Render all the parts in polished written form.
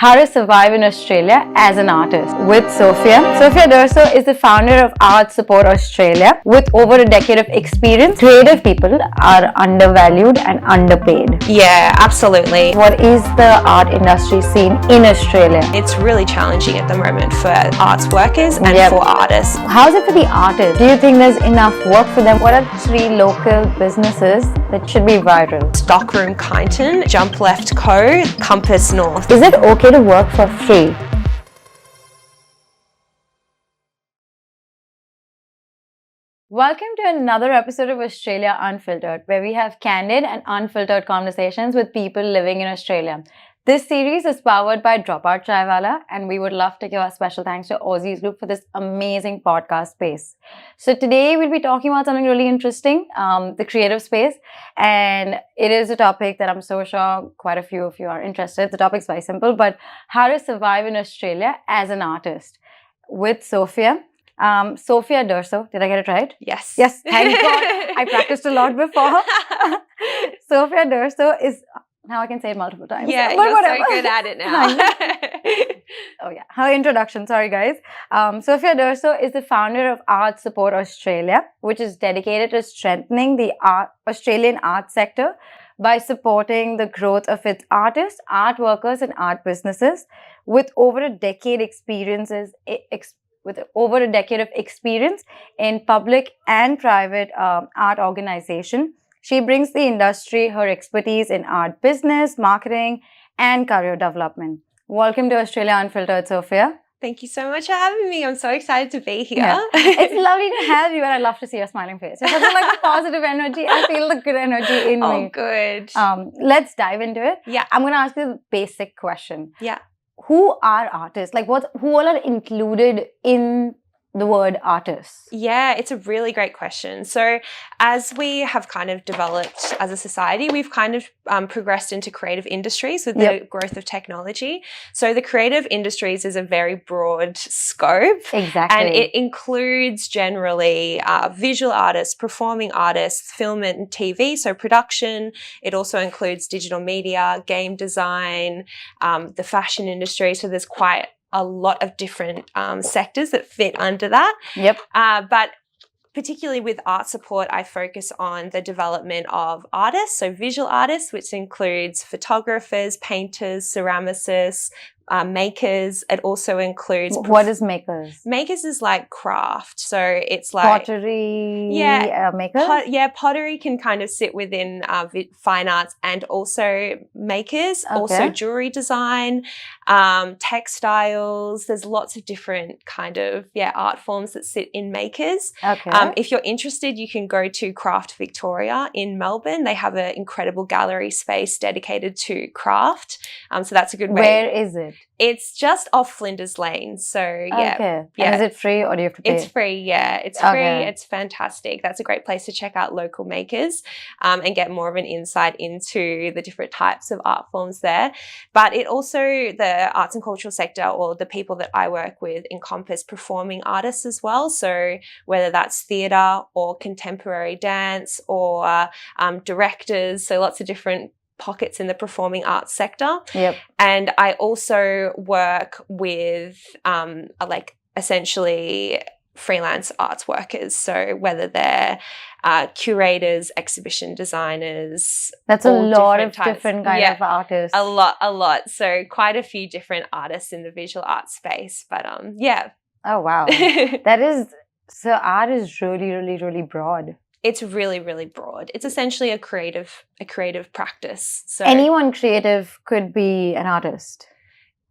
How to survive in Australia as an artist with Sophia. Sophia D'Urso is the founder of Art Support Australia. With over a decade of experience, creative people are undervalued and underpaid. Yeah, absolutely. What is the art industry scene in Australia? It's really challenging at the moment for arts workers and for artists. How is it for the artists? Do you think there's enough work for them? What are 3 local businesses that should be viral? Stockroom Kyneton, Jump Left Co, Compass North. Is it okay to work for free? Welcome to another episode of Australia Unfiltered, where we have candid and unfiltered conversations with people living in Australia. This series is powered by Dropout Chaiwala, and we would love to give a special thanks to Aussies Group for this amazing podcast space. So today we'll be talking about something really interesting, the creative space, and it is a topic that I'm so sure quite a few of you are interested. The topic's very simple, but how to survive in Australia as an artist with Sophia. Sophia D'Urso. Did I get it right? Yes. Yes, thank God. I practiced a lot before. Sophia D'Urso is... Now I can say it multiple times. Yeah, but you're whatever. so good at it now. Oh yeah, her introduction. Sorry guys. Sophia D'Urso is the founder of Art Support Australia, which is dedicated to strengthening the Australian art sector by supporting the growth of its artists, art workers, and art businesses. With over a decade of experience in public and private art organization, she brings the industry her expertise in art business, marketing, and career development. Welcome to Australia Unfiltered, Sophia. Thank you so much for having me. I'm so excited to be here. Yeah. It's lovely to have you, and I love to see your smiling face. It's like a positive energy. I feel the good energy in me. Oh, good. Let's dive into it. Yeah. I'm going to ask you the basic question. Yeah. Who are artists? Like, who all are included in the word artists? Yeah, it's a really great question. So as we have kind of developed as a society, we've kind of progressed into creative industries with the growth of technology. So the creative industries is a very broad scope. Exactly. And it includes generally visual artists, performing artists, film and TV, so production. It also includes digital media, game design, the fashion industry. So there's quite a lot of different sectors that fit under that. Yep. But particularly with art support, I focus on the development of artists, so visual artists, which includes photographers, painters, ceramicists, makers. It also includes... What is makers? Makers is like craft. So it's like... Pottery makers? makers? Pottery can kind of sit within fine arts and also makers. Okay. Also jewelry design, textiles. There's lots of different kind of, art forms that sit in makers. Okay. If you're interested, you can go to Craft Victoria in Melbourne. They have an incredible gallery space dedicated to craft. So that's a good way. Where is it? It's just off Flinders Lane. So yeah. Okay. And is it free or do you have to pay? It's free, yeah. It's free. Okay. It's fantastic. That's a great place to check out local makers and get more of an insight into the different types of art forms there. But it also, the arts and cultural sector, or the people that I work with, encompass performing artists as well. So whether that's theatre or contemporary dance or directors, so lots of different pockets in the performing arts sector. Yep. And I also work with essentially freelance arts workers. So whether they're curators, exhibition designers. That's a lot of types. different kind of artists. A lot. So quite a few different artists in the visual arts space. But yeah. Oh wow. So art is really, really, really broad. It's really, really broad. It's essentially a creative practice. So anyone creative could be an artist.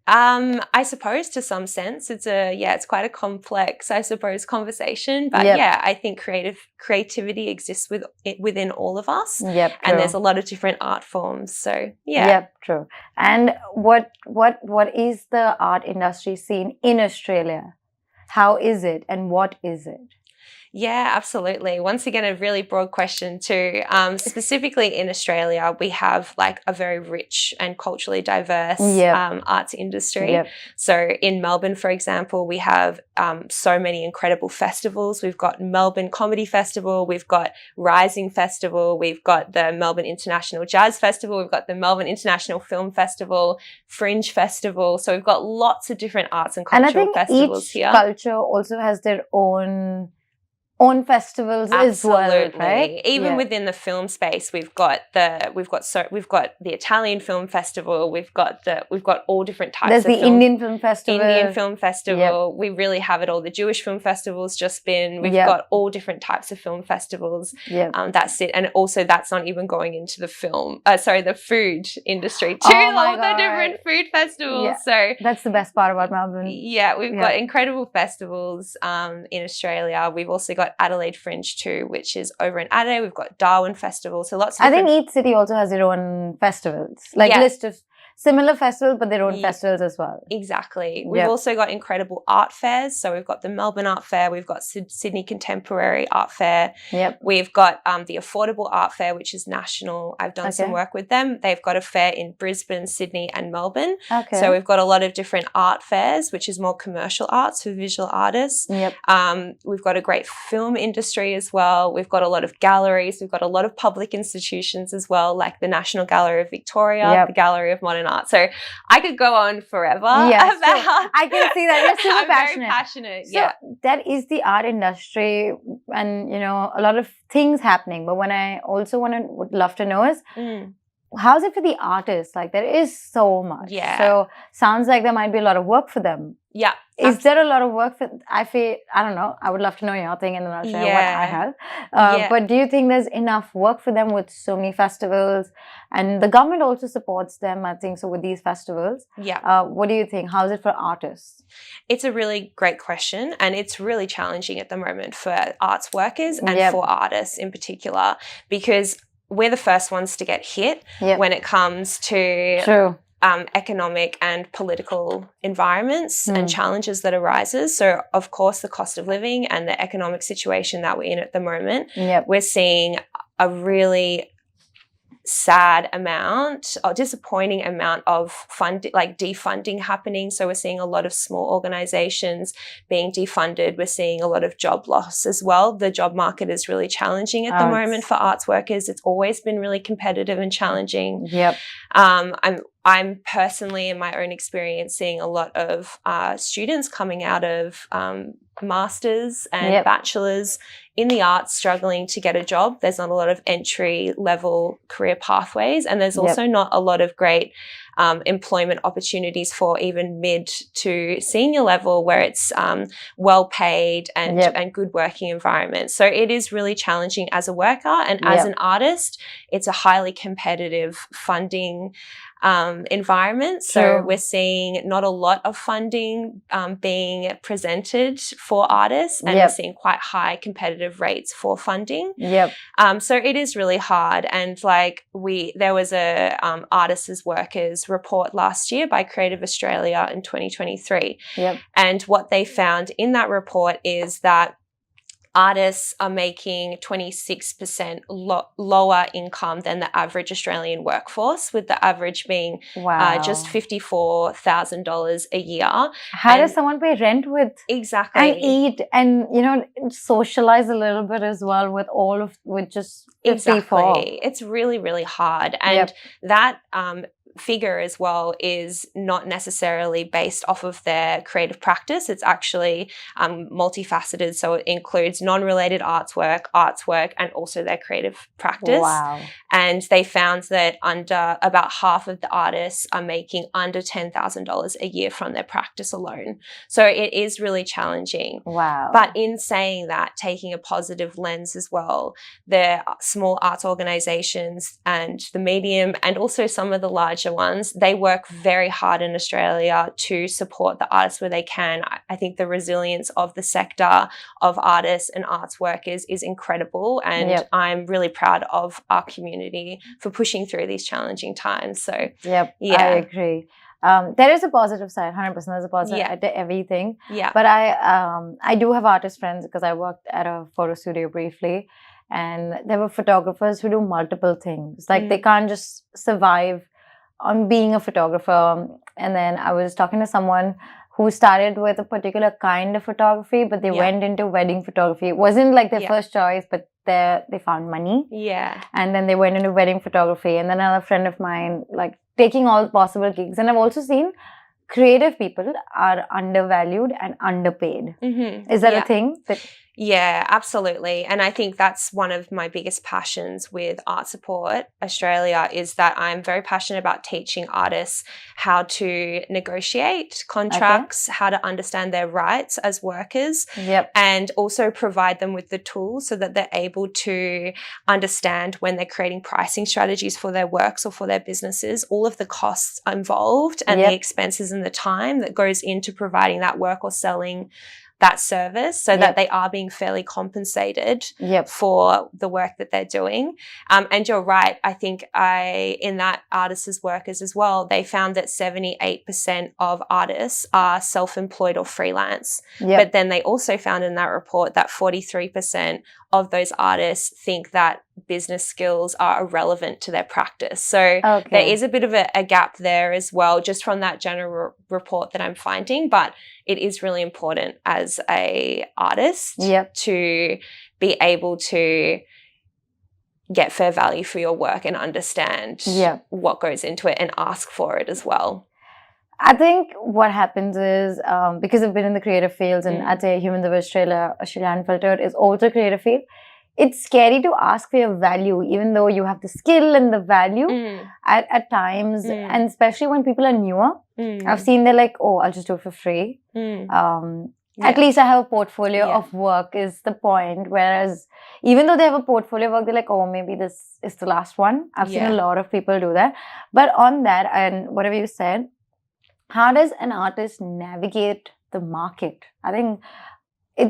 I suppose to some sense it's quite a complex, I suppose, conversation. But I think creativity exists within all of us. Yep. True. And there's a lot of different art forms. So yeah. Yep, true. And what is the art industry scene in Australia? How is it and what is it? Yeah, absolutely. Once again, a really broad question too. Specifically in Australia, we have like a very rich and culturally diverse arts industry. Yep. So in Melbourne, for example, we have so many incredible festivals. We've got Melbourne Comedy Festival, we've got Rising Festival, we've got the Melbourne International Jazz Festival, we've got the Melbourne International Film Festival, Fringe Festival. So we've got lots of different arts and cultural festivals here. And I think each culture also has their own festivals as well, right? Even within the film space, we've got the Italian Film Festival, we've got all different types. There's the Indian Film Festival. We really have it all. The Jewish Film Festival's just been. We've got all different types of film festivals. That's it, and also that's not even going into the the food industry too. All the different food festivals. So that's the best part about Melbourne. Yeah, we've got incredible festivals in Australia. We've also got Adelaide Fringe too, which is over in Adelaide. We've got Darwin Festival. So lots of I think each city also has their own festivals, like list of similar festivals, but their own festivals as well. Exactly. We've also got incredible art fairs. So we've got the Melbourne Art Fair. We've got Sydney Contemporary Art Fair. We've got the Affordable Art Fair, which is national. I've done some work with them. They've got a fair in Brisbane, Sydney and Melbourne. So we've got a lot of different art fairs, which is more commercial arts for visual artists. We've got a great film industry as well. We've got a lot of galleries. We've got a lot of public institutions as well, like the National Gallery of Victoria, the Gallery of Modern Art. So I could go on forever about. I can see that you're super passionate. Very passionate. So that is the art industry, and a lot of things happening. But when I also would love to know is how's it for the artists? Like there is so much. So sounds like there might be a lot of work for them. Is there a lot of work for? I don't know. I would love to know your thing, and then I'll share what I have. But do you think there's enough work for them with so many festivals, and the government also supports them? I think so with these festivals. What do you think? How's it for artists? It's a really great question, and it's really challenging at the moment for arts workers and for artists in particular, because we're the first ones to get hit when it comes to economic and political environments and challenges that arises. So, of course, the cost of living and the economic situation that we're in at the moment, we're seeing a really sad amount or disappointing amount of defunding happening. So we're seeing a lot of small organizations being defunded. We're seeing a lot of job loss as well. The job market is really challenging at the moment for arts workers. It's always been really competitive and challenging. I'm personally, in my own experience, seeing a lot of students coming out of masters and bachelors in the arts struggling to get a job. There's not a lot of entry-level career pathways, and there's also not a lot of great employment opportunities for even mid to senior level where it's well paid and good working environment. So it is really challenging as a worker, and as an artist, it's a highly competitive funding environment. So we're seeing not a lot of funding being presented for artists, and we're seeing quite high competitive rates for funding. So it is really hard. And there was a artists as workers report last year by Creative Australia in 2023. And what they found in that report is that artists are making 26% lower income than the average Australian workforce, with the average being just $54,000 a year. How does someone pay rent with and eat and socialize a little bit as well with just 54? It's really, really hard, and that figure as well is not necessarily based off of their creative practice. It's actually multifaceted, so it includes non-related artwork, and also their creative practice. And they found that about half of the artists are making under $10,000 a year from their practice alone. So it is really challenging. But in saying that, taking a positive lens as well, the small arts organizations and the medium, and also some of the larger ones, they work very hard in Australia to support the artists where they can. I think the resilience of the sector of artists and arts workers is incredible, and I'm really proud of our community for pushing through these challenging times. So I agree. There is a positive side, 100%. There's a positive Yeah. side to everything. Yeah. But I do have artist friends because I worked at a photo studio briefly, and there were photographers who do multiple things. Like they can't just survive on being a photographer. And then I was talking to someone who started with a particular kind of photography, but they went into wedding photography. It wasn't like their first choice, but they found money. Yeah. And then they went into wedding photography. And then another friend of mine, like taking all possible gigs. And I've also seen creative people are undervalued and underpaid. Is that a thing? Yeah, absolutely. And I think that's one of my biggest passions with Art Support Australia is that I'm very passionate about teaching artists how to negotiate contracts, how to understand their rights as workers, and also provide them with the tools so that they're able to understand when they're creating pricing strategies for their works or for their businesses, all of the costs involved and the expenses and the time that goes into providing that work or selling that service so that they are being fairly compensated for the work that they're doing. And you're right. I think in that artists' workers as well, they found that 78% of artists are self-employed or freelance. But then they also found in that report that 43% of those artists think that business skills are irrelevant to their practice. So there is a bit of a gap there as well, just from that general report that I'm finding. But it is really important as a artist to be able to get fair value for your work and understand what goes into it and ask for it as well. I think what happens is, because I've been in the creative fields and I'd say Humans of Australia Unfiltered is also a creative field, it's scary to ask for your value, even though you have the skill and the value at times. And especially when people are newer, I've seen they're like, oh, I'll just do it for free. At least I have a portfolio of work is the point. Whereas even though they have a portfolio of work, they're like, oh, maybe this is the last one. I've seen a lot of people do that. But on that, and whatever you said, how does an artist navigate the market? I think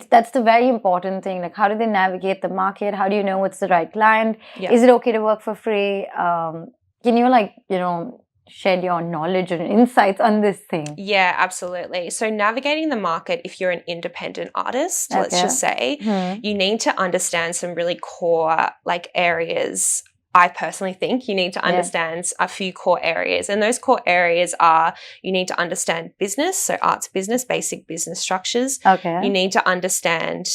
that's the very important thing. Like, how do they navigate the market? How do you know what's the right client? Is it okay to work for free? Can you shed your knowledge and insights on this thing? Yeah, absolutely. So navigating the market, if you're an independent artist, let's just say, you need to understand some really core areas. I personally think you need to understand a few core areas. And those core areas are, you need to understand business, so arts business, basic business structures. You need to understand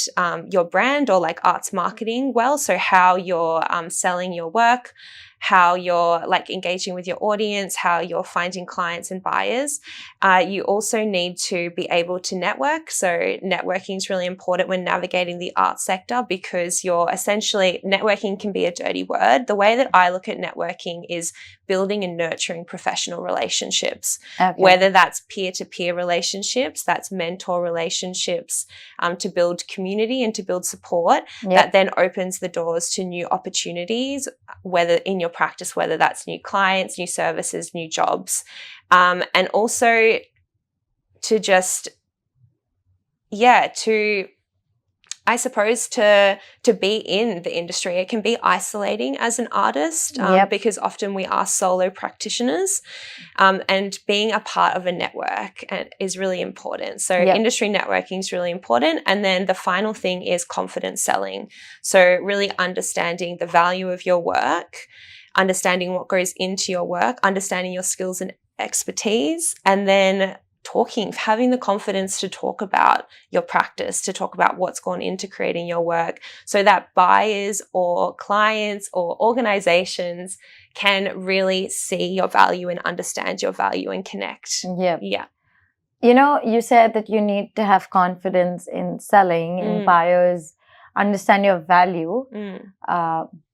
your brand or arts marketing well, so how you're selling your work, how you're engaging with your audience, how you're finding clients and buyers. You also need to be able to network. So networking is really important when navigating the arts sector because you're essentially, networking can be a dirty word. The way that I look at networking is building and nurturing professional relationships, whether that's peer-to-peer relationships, that's mentor relationships, to build community and to build support that then opens the doors to new opportunities, whether in your practice, whether that's new clients, new services, new jobs, and also to just, I suppose to be in the industry. It can be isolating as an artist because often we are solo practitioners, and being a part of a network is really important. So industry networking is really important. And then the final thing is confidence selling. So really understanding the value of your work, understanding what goes into your work, understanding your skills and expertise, and then having the confidence to talk about your practice, to talk about what's gone into creating your work so that buyers or clients or organizations can really see your value and understand your value and connect. You said that you need to have confidence in selling and buyers understand your value.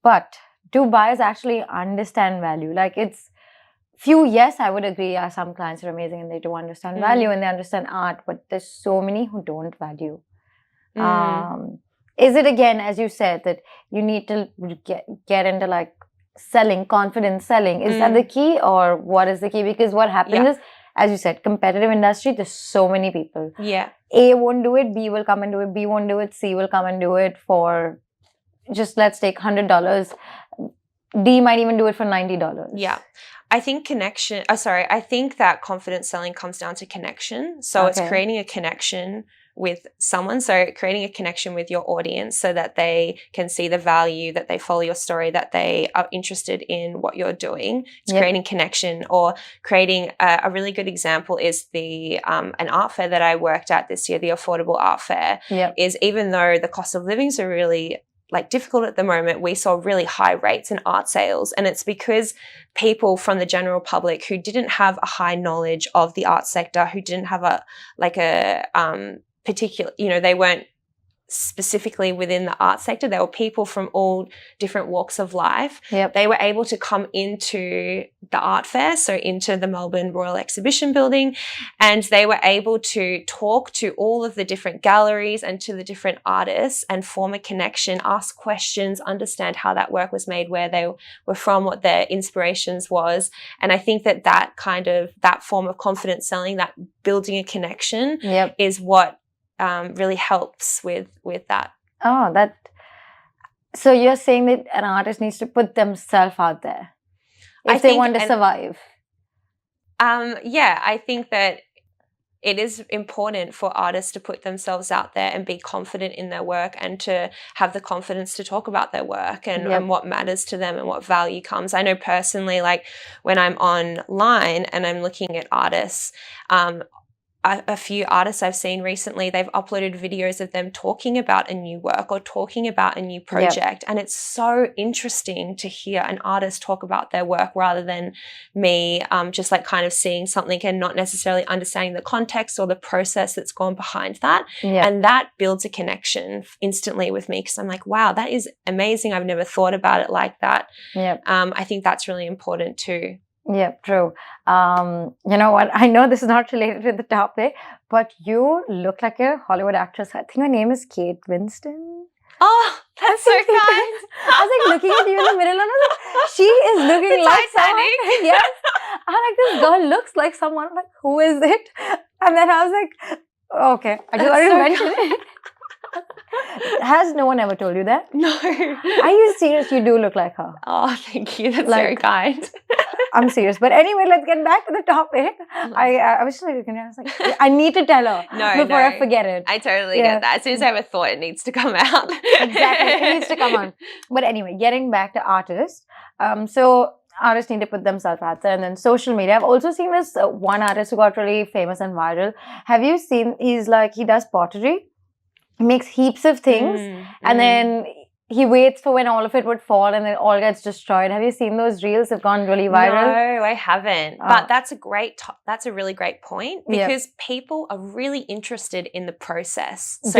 But do buyers actually understand value? It's yes, I would agree. Some clients are amazing and they do understand value and they understand art, but there's so many who don't value. Is it, again, as you said, that you need to get into selling, confidence selling? Is that the key, or what is the key? Because what happens is, as you said, competitive industry, there's so many people. A won't do it, B will come and do it, B won't do it, C will come and do it for just, let's take $100. D might even do it for $90. Yeah. I think I think that confidence selling comes down to connection. So it's creating a connection with someone. So creating a connection with your audience so that they can see the value, that they follow your story, that they are interested in what you're doing. It's creating connection, or creating a really good example is the an art fair that I worked at this year, the Affordable Art Fair. Is even though the cost of livings are really difficult at the moment, we saw really high rates in art sales. And it's because people from the general public who didn't have a high knowledge of the art sector, who didn't have a particular, they weren't specifically within the art sector. There were people from all different walks of life. They were able to come into the art fair, so into the Melbourne Royal Exhibition Building, and they were able to talk to all of the different galleries and to the different artists and form a connection, ask questions, understand how that work was made, where they were from, what their inspirations was. And I think that form of confidence selling, that building a connection is what really helps with that. So you're saying that an artist needs to put themselves out there if they want to survive? I think that it is important for artists to put themselves out there and be confident in their work, and to have the confidence to talk about their work and what matters to them and what value comes. I know personally, when I'm online and I'm looking at artists, a few artists I've seen recently, they've uploaded videos of them talking about a new work or talking about a new project. And it's so interesting to hear an artist talk about their work rather than me just kind of seeing something and not necessarily understanding the context or the process that's gone behind that. And that builds a connection instantly with me, because I'm like, wow, that is amazing. I've never thought about it like that. I think that's really important too. Yeah, true. You know what? I know this is not related to the topic, but you look like a Hollywood actress. I think her name is Kate Winston. Oh, that's so kind. I was looking at you in the middle, and I was like, she is looking like someone. Yes. I'm like, this girl looks like someone. I'm like, who is it? And then I was like, okay, I just wanted to mention it. Has no one ever told you that? No. Are you serious? You do look like her. Oh, thank you. That's very kind. I'm serious. But anyway, let's get back to the topic. I was just looking at it. I was like, I need to tell her before I forget it. I totally get that. As soon as I have a thought, it needs to come out. Exactly. It needs to come on. But anyway, getting back to artists. So artists need to put themselves out there, and then social media. I've also seen this one artist who got really famous and viral. Have you seen? He does pottery. He makes heaps of things, and then he waits for when all of it would fall, and then all gets destroyed. Have you seen those reels? Have gone really viral. No, I haven't. But that's a really great point, because people are really interested in the process. So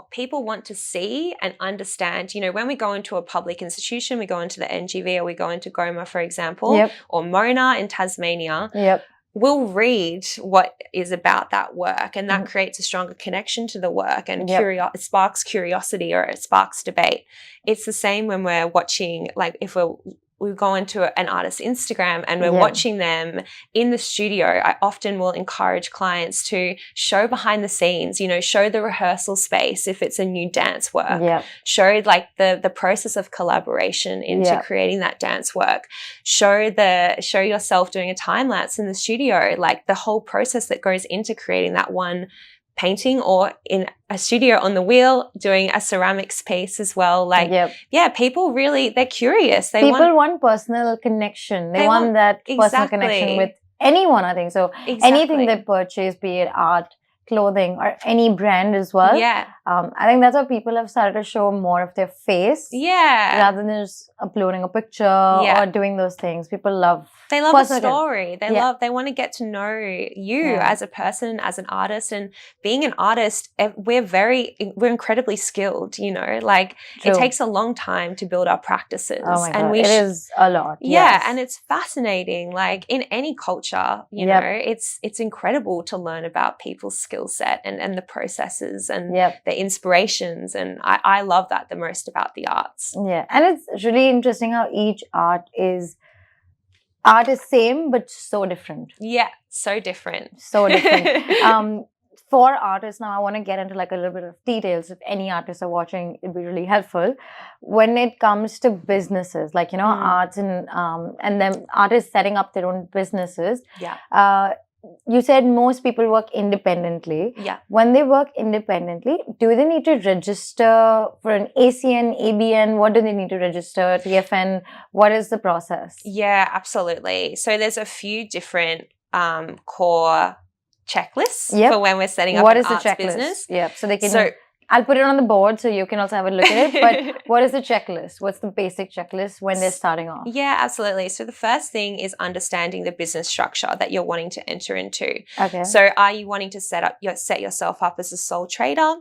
people want to see and understand. When we go into a public institution, we go into the NGV, or we go into Goma, for example, or Mona in Tasmania. We'll read what is about that work, and that creates a stronger connection to the work, and it sparks curiosity, or it sparks debate. It's the same when we're watching, if we go into an artist's Instagram and we're watching them in the studio. I often will encourage clients to show behind the scenes, show the rehearsal space if it's a new dance work, show the process of collaboration into creating that dance work, show yourself doing a time lapse in the studio, the whole process that goes into creating that one painting, or in a studio on the wheel doing a ceramics piece as well. People really, they're curious. People want personal connection. They want that personal connection with anyone, I think. So anything they purchase, be it art, clothing, or any brand as well. I think that's why people have started to show more of their face. Rather than just uploading a picture or doing those things. People love. They love a story. They want to get to know you as a person, as an artist. And being an artist, we're incredibly skilled, It takes a long time to build our practices. Oh my God, it is a lot. And it's fascinating. In any culture, it's incredible to learn about people's skill set and the processes and the inspirations. And I love that the most about the arts. And it's really interesting how each art is same but so different. So different. So different. for artists now, I want to get into like a little bit of details. If any artists are watching, it'd be really helpful. When it comes to businesses, like, arts and then artists setting up their own businesses. Yeah. You said most people work independently. Yeah. When they work independently, do they need to register for an ACN, ABN? What do they need to register? TFN? What is the process? Yeah, absolutely. So there's a few different core checklists for when we're setting up an arts business. Yep. So they can. I'll put it on the board so you can also have a look at it. But what is the checklist? What's the basic checklist when they're starting off? Yeah, absolutely. So the first thing is understanding the business structure that you're wanting to enter into. Okay. So are you wanting to set yourself up as a sole trader?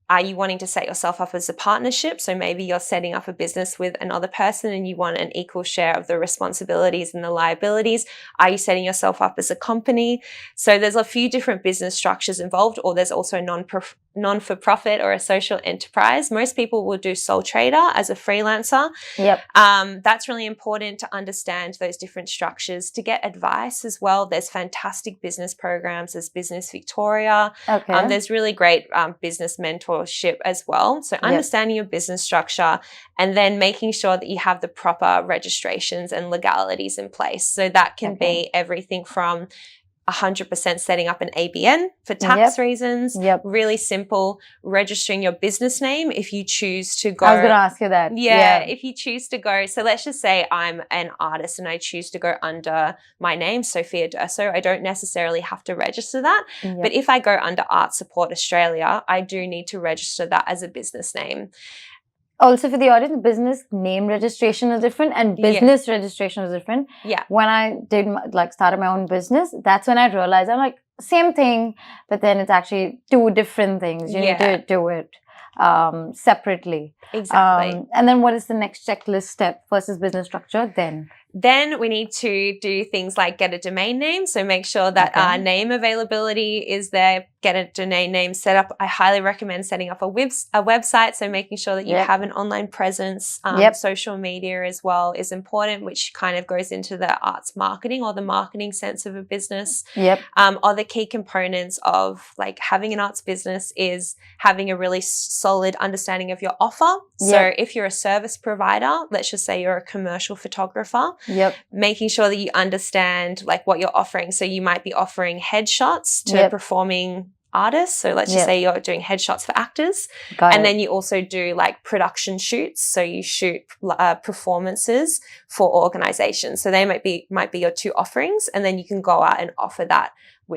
Are you wanting to set yourself up as a partnership? So maybe you're setting up a business with another person and you want an equal share of the responsibilities and the liabilities. Are you setting yourself up as a company? So there's a few different business structures involved, or there's also non-for-profit or a social enterprise. Most people will do sole trader as a freelancer. Yep. That's really important to understand those different structures. To get advice as well, there's fantastic business programs. There's Business Victoria. Okay. There's really great business mentorship as well. So understanding your business structure and then making sure that you have the proper registrations and legalities in place. So that can be everything from 100% setting up an ABN for tax reasons. Really simple. Registering your business name if you choose to go. I was going to ask you that. Yeah, if you choose to go. So let's just say I'm an artist and I choose to go under my name, Sophia D'Urso. I don't necessarily have to register that. But if I go under Art Support Australia, I do need to register that as a business name. Also, for the audience, business name registration is different and business registration is different. Yeah. When I did started my own business, that's when I realized I'm like, same thing, but then it's actually two different things. You need to do it separately. Exactly. And then what is the next checklist step versus business structure Then we need to do things like get a domain name. So make sure that our name availability is there. Get a domain name set up. I highly recommend setting up a website. So making sure that you have an online presence. Social media as well is important, which kind of goes into the arts marketing or the marketing sense of a business. Other key components of like having an arts business is having a really solid understanding of your offer. So if you're a service provider, let's just say you're a commercial photographer, making sure that you understand like what you're offering. So you might be offering headshots to performing artists. So let's just say you're doing headshots for actors. And then you also do like production shoots. So you shoot performances for organizations. So they might be your two offerings. And then you can go out and offer that.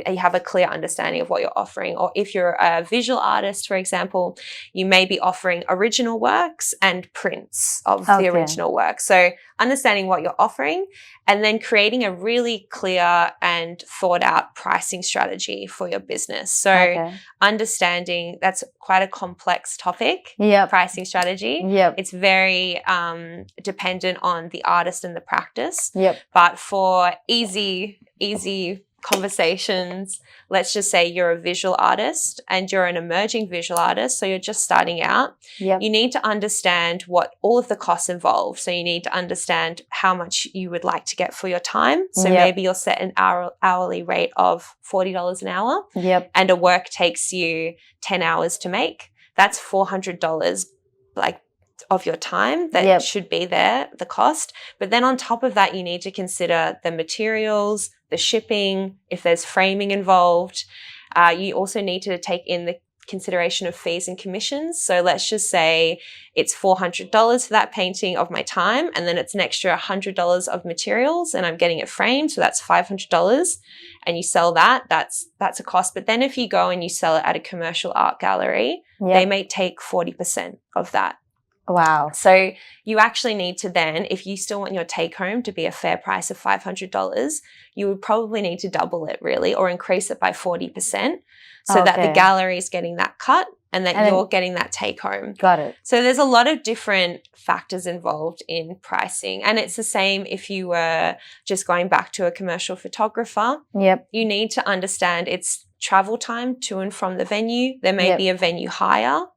You have a clear understanding of what you're offering. Or if you're a visual artist, for example, you may be offering original works and prints of the original work. So understanding what you're offering and then creating a really clear and thought out pricing strategy for your business. So understanding that's quite a complex topic, pricing strategy. It's very dependent on the artist and the practice. But for easy conversations, let's just say you're a visual artist and you're an emerging visual artist, so you're just starting out. You need to understand what all of the costs involved. So you need to understand how much you would like to get for your time. So maybe you'll set an hourly rate of $40 an hour and a work takes you 10 hours to make. That's $400 of your time that should be there, the cost. But then on top of that, you need to consider the materials, the shipping, if there's framing involved. You also need to take in the consideration of fees and commissions. So let's just say it's $400 for that painting of my time, and then it's an extra $100 of materials and I'm getting it framed. So that's $500 and you sell that. That's a cost. But then if you go and you sell it at a commercial art gallery, they may take 40% of that. Wow. So you actually need to then, if you still want your take home to be a fair price of $500, you would probably need to double it really or increase it by 40% so that the gallery is getting that cut and that you're getting that take home. Got it. So there's a lot of different factors involved in pricing. And it's the same if you were just going back to a commercial photographer. You need to understand it's travel time to and from the venue. There may be a venue hire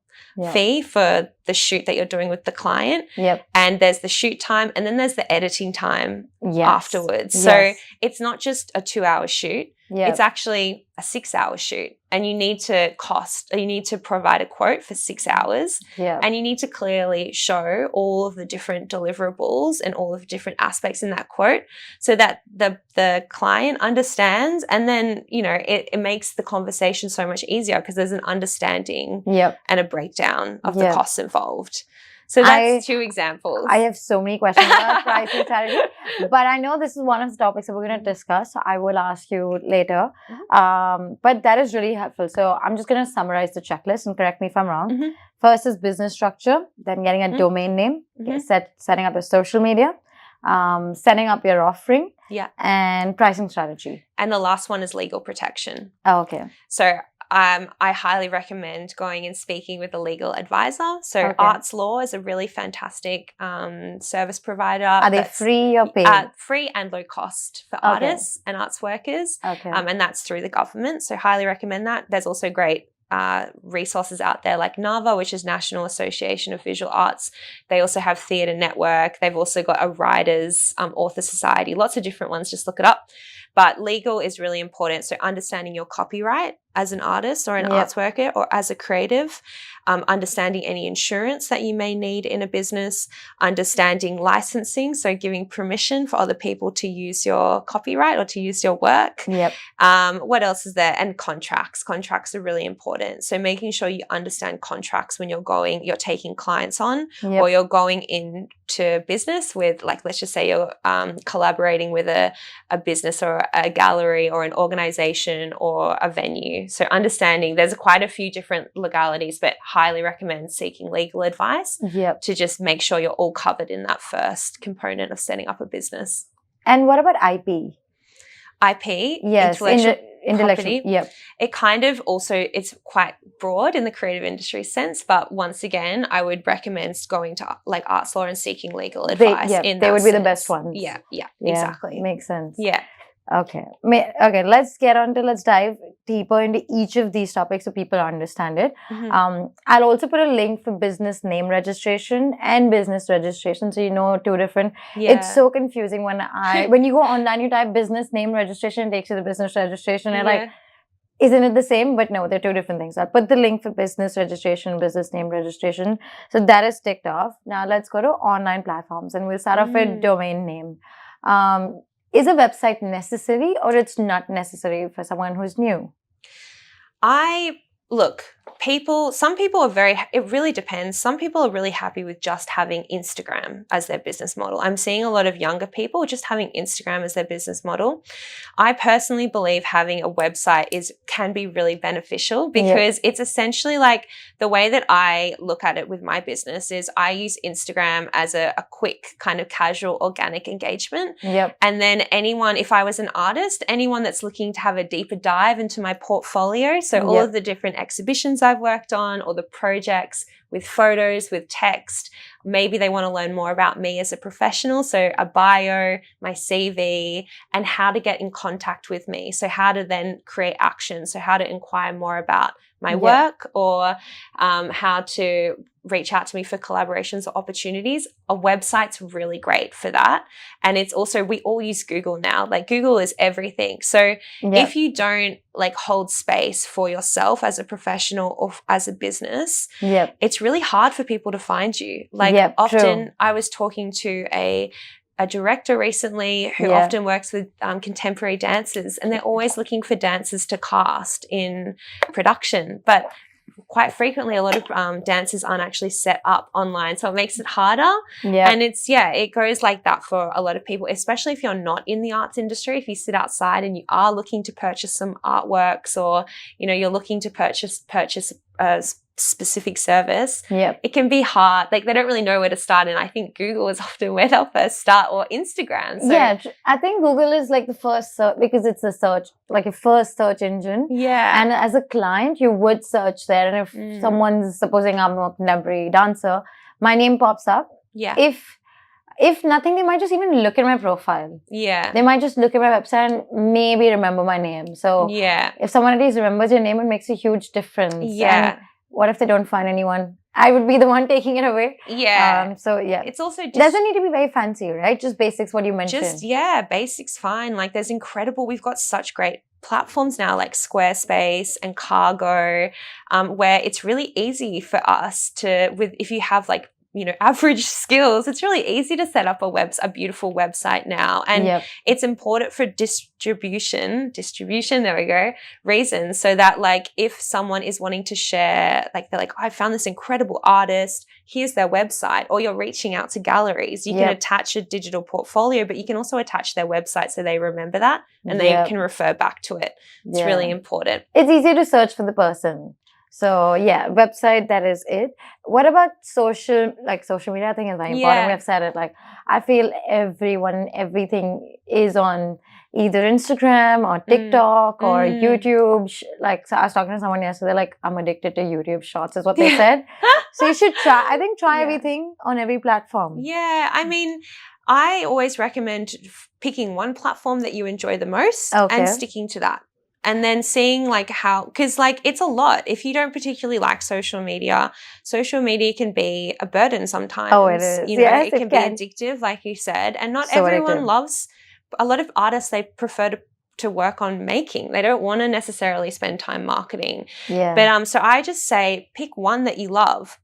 fee for the shoot that you're doing with the client. Yep. And there's the shoot time, and then there's the editing time Yes. afterwards. Yes. So it's not just a 2-hour shoot. Yep. It's actually a 6-hour shoot, and you need to provide a quote for 6 hours. Yep. And you need to clearly show all of the different deliverables and all of the different aspects in that quote so that the client understands, and then, you know, it makes the conversation so much easier because there's an understanding Yep. and a breakdown of the Yep. costs involved. So that's 2 examples. I have so many questions about pricing strategy, but I know this is one of the topics that we're going to discuss. So I will ask you later. But that is really helpful. So I'm just going to summarize the checklist and correct me if I'm wrong. First is business structure, then getting a domain name, setting up your social media, setting up your offering, and pricing strategy. And the last one is legal protection. Oh, okay. So I highly recommend going and speaking with a legal advisor. So Arts Law is a really fantastic service provider. Are they free or paid? Free and low cost for artists and arts workers. And that's through the government. So highly recommend that. There's also great resources out there like NAVA, which is National Association of Visual Arts. They also have Theatre Network. They've also got a Writers Author Society, lots of different ones. Just look it up. But legal is really important. So understanding your copyright as an artist or an arts worker or as a creative, understanding any insurance that you may need in a business, understanding licensing, so giving permission for other people to use your copyright or to use your work. What else is there? And contracts. Contracts are really important. So making sure you understand contracts when you're taking clients on or you're going into business with, like, let's just say you're collaborating with a business or a gallery or an organization or a venue. So understanding there's quite a few different legalities, but highly recommend seeking legal advice to just make sure you're all covered in that first component of setting up a business. And what about IP? IP, yes, intellectual property. Yep. It kind of also, it's quite broad in the creative industry sense, but once again, I would recommend going to like Arts Law and seeking legal advice. They would be the best ones. Yeah, exactly. Makes sense. Yeah. Okay. Let's dive deeper into each of these topics so people understand it. I'll also put a link for business name registration and business registration, so you know two different. It's so confusing when you go online, you type business name registration, it takes you to business registration, and like, isn't it the same? But no, they're two different things. I'll put the link for business registration, business name registration. So that is ticked off. Now let's go to online platforms, and we'll start off with domain name. Is a website necessary or it's not necessary for someone who's new? Some people are it really depends. Some people are really happy with just having Instagram as their business model. I'm seeing a lot of younger people just having Instagram as their business model. I personally believe having a website can be really beneficial because it's essentially like the way that I look at it with my business is I use Instagram as a quick kind of casual organic engagement. And then if I was an artist, anyone that's looking to have a deeper dive into my portfolio, so all of the different exhibitions I've worked on or the projects with photos, with text, maybe they want to learn more about me as a professional. So a bio, my CV, and how to get in contact with me. So how to then create action. So how to inquire more about my work or how to reach out to me for collaborations or opportunities. A website's really great for that. And it's also, we all use Google now. Like Google is everything. So if you don't like hold space for yourself as a professional or as a business, it's really hard for people to find you. Like often I was talking to a director recently who often works with contemporary dancers, and they're always looking for dancers to cast in production. But quite frequently, a lot of dancers aren't actually set up online, so it makes it harder. And it goes like that for a lot of people, especially if you're not in the arts industry. If you sit outside and you are looking to purchase some artworks, or you're looking to purchase a specific service, it can be hard. Like they don't really know where to start, and I think Google is often where they'll first start, or Instagram. So, I think Google is like the first search because it's a search, like a first search engine. And as a client, you would search there, and if someone's, supposing I'm a contemporary dancer, my name pops up. If nothing, they might just even look at my profile. They might just look at my website and maybe remember my name. So if someone at least remembers your name, it makes a huge difference. And what if they don't find anyone I would be the one taking it away. Yeah. So yeah, It's also doesn't need to be very fancy, right? Just basics, what you mentioned. just, basics fine. Like there's we've got such great platforms now like Squarespace and Cargo, where it's really easy for us to, if you have like, average skills, it's really easy to set up a beautiful website now. And it's important for distribution, there we go, reasons. So that like if someone is wanting to share, like they're like, I found this incredible artist, here's their website, or you're reaching out to galleries, you can attach a digital portfolio, but you can also attach their website so they remember that and they can refer back to it. It's really important. It's easier to search for the person. So yeah, website, that is it. What about social media? I think is very important. We have said it. Like I feel everything is on either Instagram or TikTok or YouTube. So I was talking to someone yesterday, like I'm addicted to YouTube Shorts is what they said. So you should try everything on every platform. Yeah, I mean, I always recommend picking one platform that you enjoy the most and sticking to that. And then seeing like because like it's a lot. If you don't particularly like social media can be a burden sometimes. Oh, it is. It can be addictive, like you said. And not everyone loves, a lot of artists, they prefer to work on making. They don't want to necessarily spend time marketing. Yeah. But so I just say pick one that you love.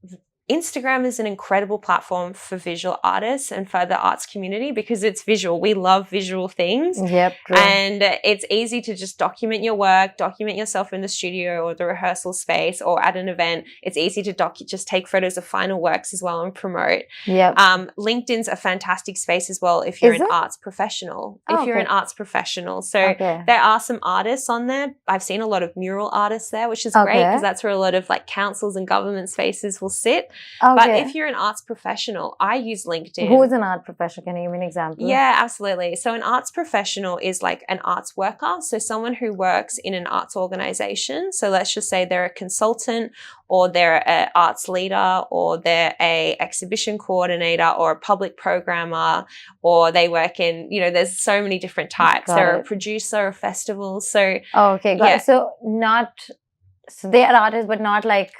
Instagram is an incredible platform for visual artists and for the arts community because it's visual. We love visual things. Yep, true. And it's easy to just document your work, document yourself in the studio or the rehearsal space or at an event. It's easy to just take photos of final works as well and promote. Yep. LinkedIn's a fantastic space as well if you're an arts professional. If you're an arts professional. So there are some artists on there. I've seen a lot of mural artists there, which is great because that's where a lot of like councils and government spaces will sit. But if you're an arts professional, I use LinkedIn. Who is an art professional? Can you give me an example? Yeah, absolutely. So an arts professional is like an arts worker. So someone who works in an arts organization. So let's just say they're a consultant or they're an arts leader or they're a exhibition coordinator or a public programmer or they work in, there's so many different types. They're a producer of festivals. So got it. So they are artists, but not like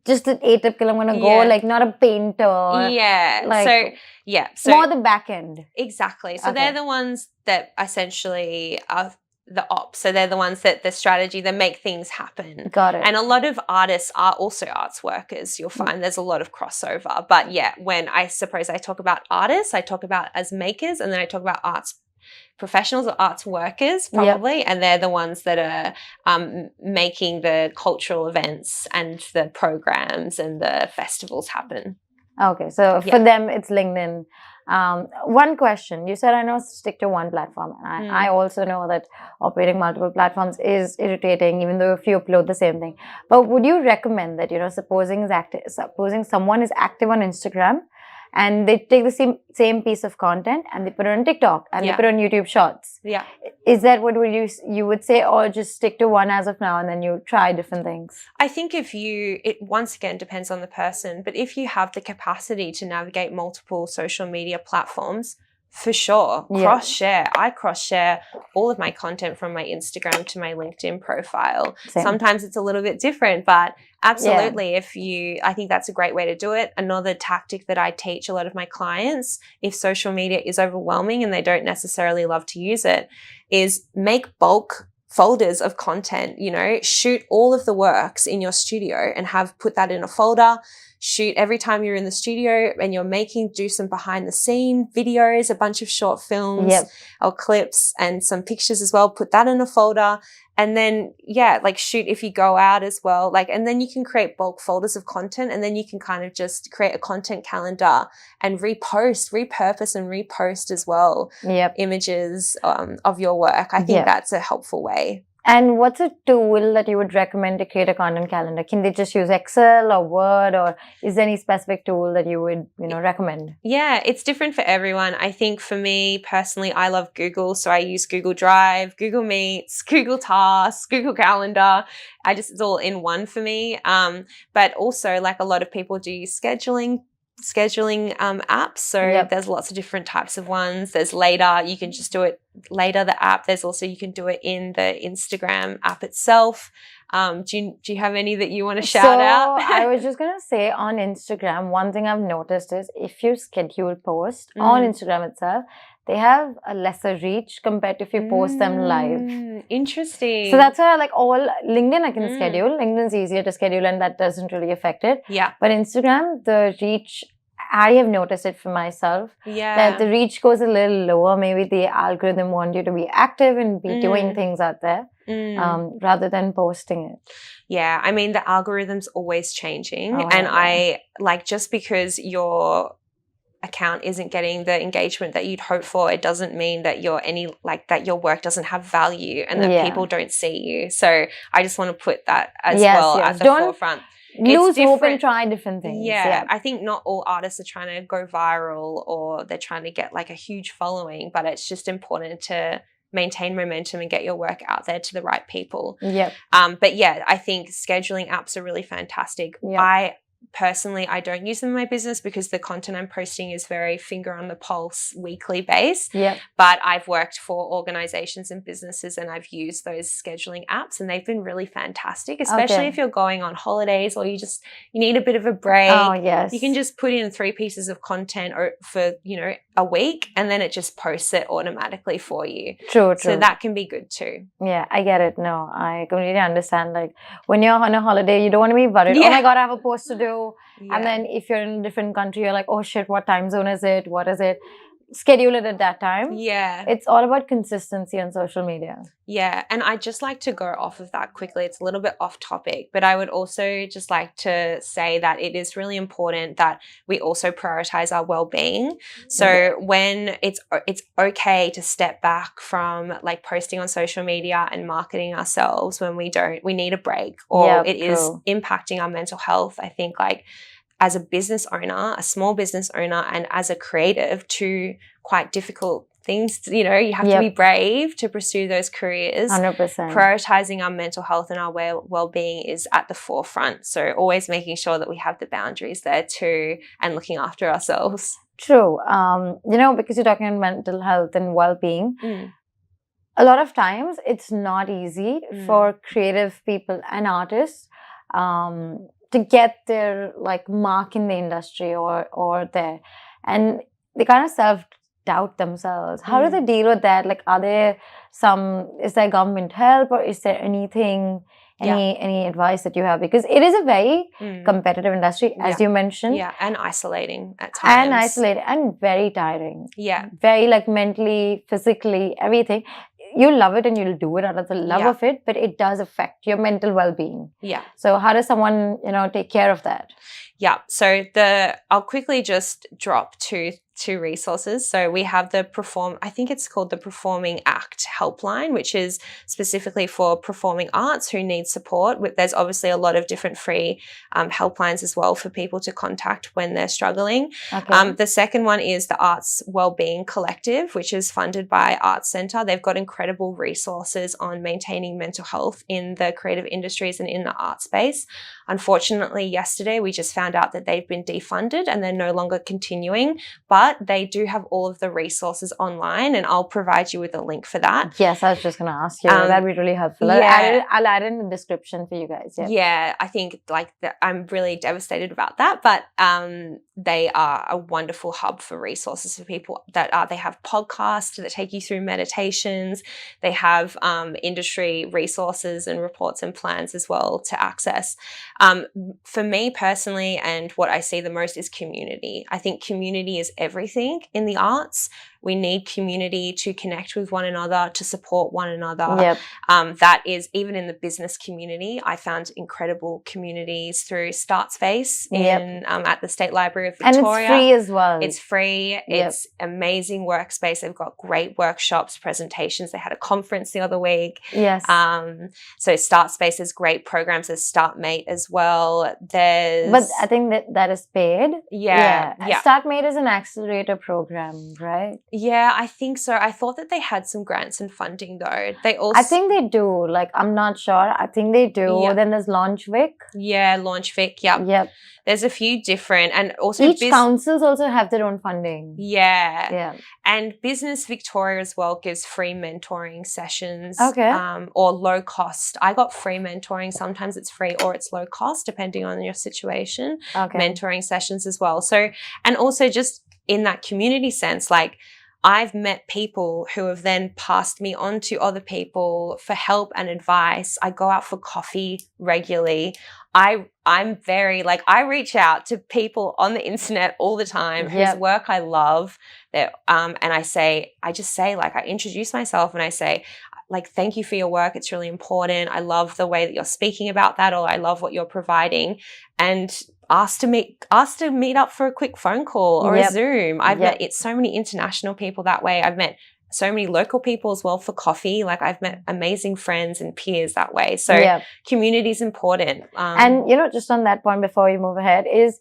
just an atypical, I'm going to go, like not a painter. Yeah. So more the back end. Exactly. So they're the ones that essentially are the ops. So they're the ones that the strategy, that make things happen. Got it. And a lot of artists are also arts workers. You'll find there's a lot of crossover. But when I talk about artists, I talk about as makers, and then I talk about arts professionals or arts workers probably, and they're the ones that are making the cultural events and the programs and the festivals happen. Okay, so for them it's LinkedIn. One question, you said I know stick to one platform, and I also know that operating multiple platforms is irritating even though if you upload the same thing. But would you recommend that, supposing someone is active on Instagram and they take the same piece of content and they put it on TikTok and they put it on YouTube Shorts. Yeah. Is that what you would say, or just stick to one as of now and then you try different things? I think it once again depends on the person, but if you have the capacity to navigate multiple social media platforms, for sure, cross-share. I cross-share all of my content from my Instagram to my LinkedIn profile. Same. Sometimes it's a little bit different, but absolutely, I think that's a great way to do it. Another tactic that I teach a lot of my clients, if social media is overwhelming and they don't necessarily love to use it, is make bulk folders of content. Shoot all of the works in your studio and put that in a folder. Shoot every time you're in the studio and you're do some behind the scene videos, a bunch of short films or clips and some pictures as well. Put that in a folder. And then, shoot if you go out as well. And then you can create bulk folders of content, and then you can kind of just create a content calendar and repurpose and repost as well. Images of your work. I think that's a helpful way. And what's a tool that you would recommend to create a content calendar? Can they just use Excel or Word, or is there any specific tool that you would, recommend? Yeah, it's different for everyone. I think for me personally, I love Google. So I use Google Drive, Google Meets, Google Tasks, Google Calendar. It's all in one for me. But also a lot of people do use scheduling apps. So there's lots of different types of ones. There's Later, you can just do it later, the app. There's also, you can do it in the Instagram app itself. Do you have any that you want to shout out? I was just gonna say on Instagram, one thing I've noticed is if you schedule posts on Instagram itself, they have a lesser reach compared to if you post them live. Interesting. So that's why all LinkedIn I can schedule. LinkedIn's easier to schedule and that doesn't really affect it. Yeah. But Instagram, the reach, I have noticed it for myself. Yeah. That the reach goes a little lower. Maybe the algorithm wants you to be active and be doing things out there rather than posting it. Yeah. I mean, the algorithm's always changing. I just because your account isn't getting the engagement that you'd hope for, it doesn't mean that that your work doesn't have value and that people don't see you. So I just want to put that as at the forefront. Lose hope and try different things. Yeah, I think not all artists are trying to go viral or they're trying to get a huge following, but it's just important to maintain momentum and get your work out there to the right people. Yep. But yeah, I think scheduling apps are really fantastic. Yep. Personally, I don't use them in my business because the content I'm posting is very finger on the pulse, weekly based. Yep. But I've worked for organizations and businesses and I've used those scheduling apps and they've been really fantastic, especially if you're going on holidays or you need a bit of a break. Oh, yes. You can just put in 3 pieces of content for, a week and then it just posts it automatically for you. True. So that can be good too. Yeah, I get it. No, I completely understand. When you're on a holiday, you don't want to be worried. Oh my God, I have a post to do. Yeah. And then if you're in a different country, you're like, oh shit, what time zone is it? What is it? Schedule it at that time. Yeah. It's all about consistency on social media. Yeah. And I'd just like to go off of that quickly. It's a little bit off topic, but I would also just like to say that it is really important that we also prioritize our well-being. So when it's okay to step back from posting on social media and marketing ourselves when we need a break or it is impacting our mental health. I think as a business owner, a small business owner, and as a creative, 2 quite difficult things. You have to be brave to pursue those careers. 100%. Prioritizing our mental health and our well-being is at the forefront. So always making sure that we have the boundaries there too and looking after ourselves. True. Because you're talking about mental health and well-being, a lot of times it's not easy for creative people and artists to get their mark in the industry or there, and they kind of self-doubt themselves. How do they deal with that? Is there government help or is there anything, any advice that you have? Because it is a very competitive industry, as you mentioned. Yeah, and isolating at times. And very tiring. Yeah. Very mentally, physically, everything. You love it and you'll do it out of the love of it, but it does affect your mental well-being. Yeah. So how does someone, take care of that? Yeah. So I'll quickly just drop two resources. So we have I think it's called the Performing Act Helpline, which is specifically for performing arts who need support. There's obviously a lot of different free helplines as well for people to contact when they're struggling. Okay. The second one is the Arts Wellbeing Collective, which is funded by Arts Centre. They've got incredible resources on maintaining mental health in the creative industries and in the art space. Unfortunately, yesterday we just found out that they've been defunded and they're no longer continuing, but they do have all of the resources online and I'll provide you with a link for that. Yes, I was just going to ask you. That'd be really helpful. Yeah. I'll add in the description for you guys. Yeah, I think I'm really devastated about that, but they are a wonderful hub for resources for people they have podcasts that take you through meditations. They have industry resources and reports and plans as well to access. For me personally, and what I see the most is community. I think community is everything in the arts. We need community to connect with one another, to support one another. Yep. That is, even in the business community, I found incredible communities through Start Space at the State Library of Victoria. And it's free as well. It's free. It's amazing workspace. They've got great workshops, presentations. They had a conference the other week. Yes. So Start Space has great programs. There's StartMate as well. But I think that is paid. Yeah. StartMate is an accelerator program, right? Yeah, I think so. I thought that they had some grants and funding though. They also I think they do. Like, I'm not sure. I think they do. Yeah. Then there's Launchvic. Yeah, Launchvic. Yep. Yep. There's a few different, and also Each councils also have their own funding. Yeah. Yeah. And Business Victoria as well gives free mentoring sessions. Okay. Or low cost. I got free mentoring. Sometimes it's free or it's low cost, depending on your situation. Okay. Mentoring sessions as well. So, and also just in that community sense, like I've met people who have then passed me on to other people for help and advice. I go out for coffee regularly. I'm very like, I reach out to people on the internet all the time whose work I love. That and I just say like, I introduce myself and I say, like, thank you for your work. It's really important. I love the way that you're speaking about that, or I love what you're providing. And ask to meet up for a quick phone call or a Zoom. I've met so many international people that way. I've met so many local people as well for coffee. Like I've met amazing friends and peers that way. So community is important. And, just on that point before you move ahead is,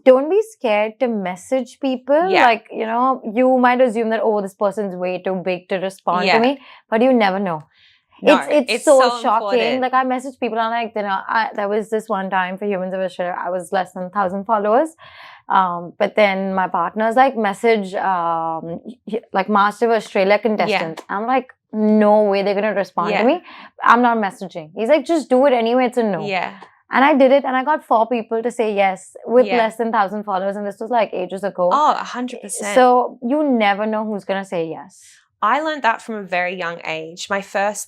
don't be scared to message people. Like, you might assume that, oh, this person's way too big to respond to me, but you never know. No, it's so shocking. Important. Like I message people and like, there was this one time for Humans of Australia, I was less than 1,000 followers. But then my partner's like message, like Master of Australia contestant. I'm like, no way they're going to respond to me. I'm not messaging. He's like, just do it anyway. It's a no. Yeah. And I did it and I got 4 people to say yes with less than 1,000 followers. And this was like ages ago. Oh, 100%. So you never know who's going to say yes. I learned that from a very young age. My first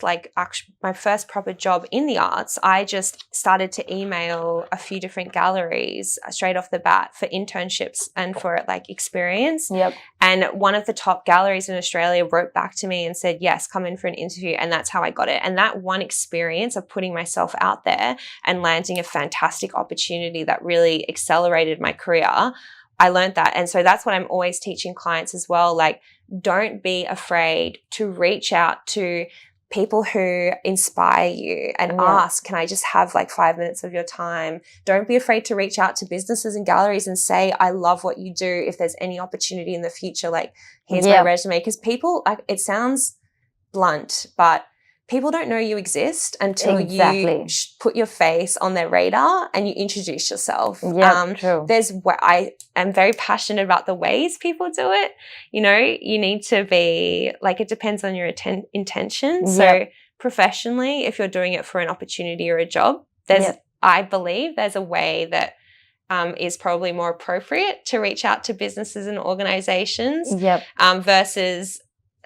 proper job in the arts, I just started to email a few different galleries straight off the bat for internships and for like experience. And one of the top galleries in Australia wrote back to me and said, yes, come in for an interview. And that's how I got it. And that one experience of putting myself out there and landing a fantastic opportunity that really accelerated my career, I learned that. And so that's what I'm always teaching clients as well. Like, don't be afraid to reach out to people who inspire you and ask, can I just have like 5 minutes of your time? Don't be afraid to reach out to businesses and galleries and say, I love what you do. If there's any opportunity in the future, like here's my resume. Because people, like, it sounds blunt, but people don't know you exist until you put your face on their radar and you introduce yourself. True. I am very passionate about the ways people do it. You need to be like, it depends on your intention. So professionally, if you're doing it for an opportunity or a job, I believe there's a way that is probably more appropriate to reach out to businesses and organizations versus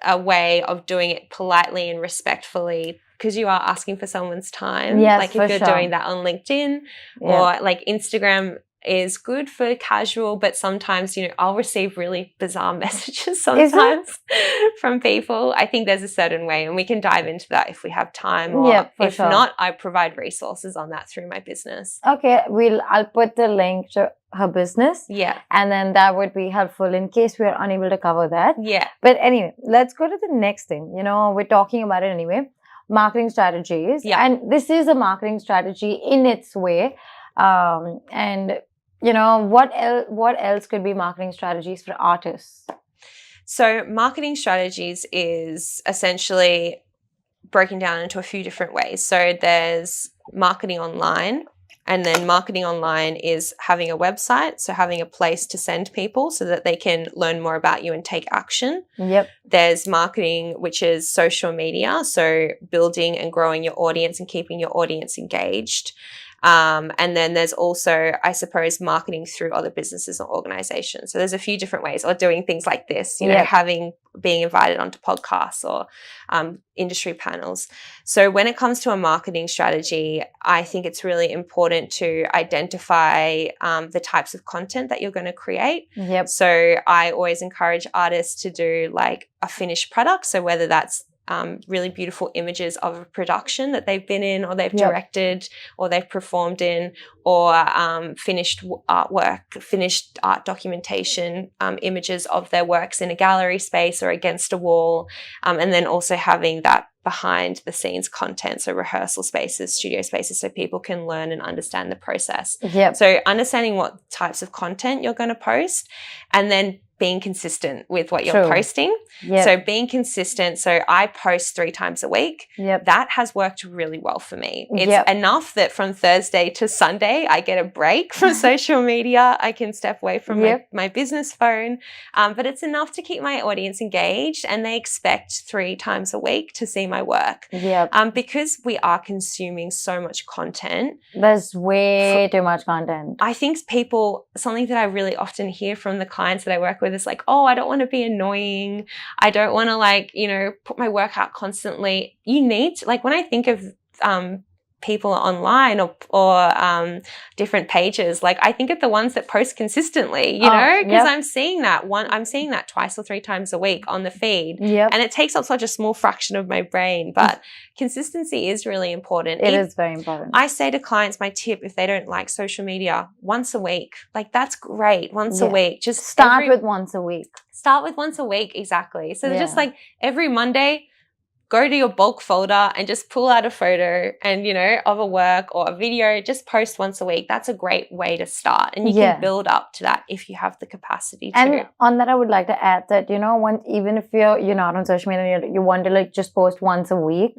a way of doing it politely and respectfully, because you are asking for someone's time. Like if you're doing that on LinkedIn or like Instagram is good for casual, but sometimes, I'll receive really bizarre messages sometimes from people. I think there's a certain way, and we can dive into that if we have time, or if not, I provide resources on that through my business. Okay, I'll put the link to her business. And then that would be helpful in case we are unable to cover that. But anyway, let's go to the next thing. We're talking about it anyway. Marketing strategies. And this is a marketing strategy in its way. And what else could be marketing strategies for artists? So marketing strategies is essentially broken down into a few different ways. So there's marketing online, and then marketing online is having a website, so having a place to send people so that they can learn more about you and take action. There's marketing, which is social media, so building and growing your audience and keeping your audience engaged. And then there's also, I suppose, marketing through other businesses or organizations. So there's a few different ways, or doing things like this, being invited onto podcasts or industry panels. So when it comes to a marketing strategy, I think it's really important to identify the types of content that you're going to create. So I always encourage artists to do like a finished product. So whether that's really beautiful images of a production that they've been in, or they've directed, or they've performed in, or finished artwork, finished art documentation, images of their works in a gallery space or against a wall, and then also having that behind the scenes content, so rehearsal spaces, studio spaces, so people can learn and understand the process. So understanding what types of content you're going to post, and then being consistent with what you're True. posting. Yep. So being consistent. So I post 3 times a week. Yep. That has worked really well for me. It's Yep. enough that from Thursday to Sunday, I get a break from social media. I can step away from Yep. my business phone. But it's enough to keep my audience engaged, and they expect 3 times a week to see my work. Yep. Because we are consuming so much content. There's way too much content. I think something that I really often hear from the clients that I work with is like, oh, I don't want to be annoying. I don't want to put my work out constantly. You need to, when I think of people online or different pages, I think of the ones that post consistently, because Yep. I'm seeing that 2 or 3 times a week on the feed. Yep. And it takes up such a small fraction of my brain, but consistency is really important. It is very important. I say to clients, my tip, if they don't like social media, once a week, that's great. Once a week, just start with once a week. Start with once a week, exactly. So just every Monday, go to your bulk folder and just pull out a photo and, of a work or a video, just post once a week. That's a great way to start. And you can build up to that if you have the capacity to. And on that, I would like to add that, even if you're not on social media, you want to just post once a week,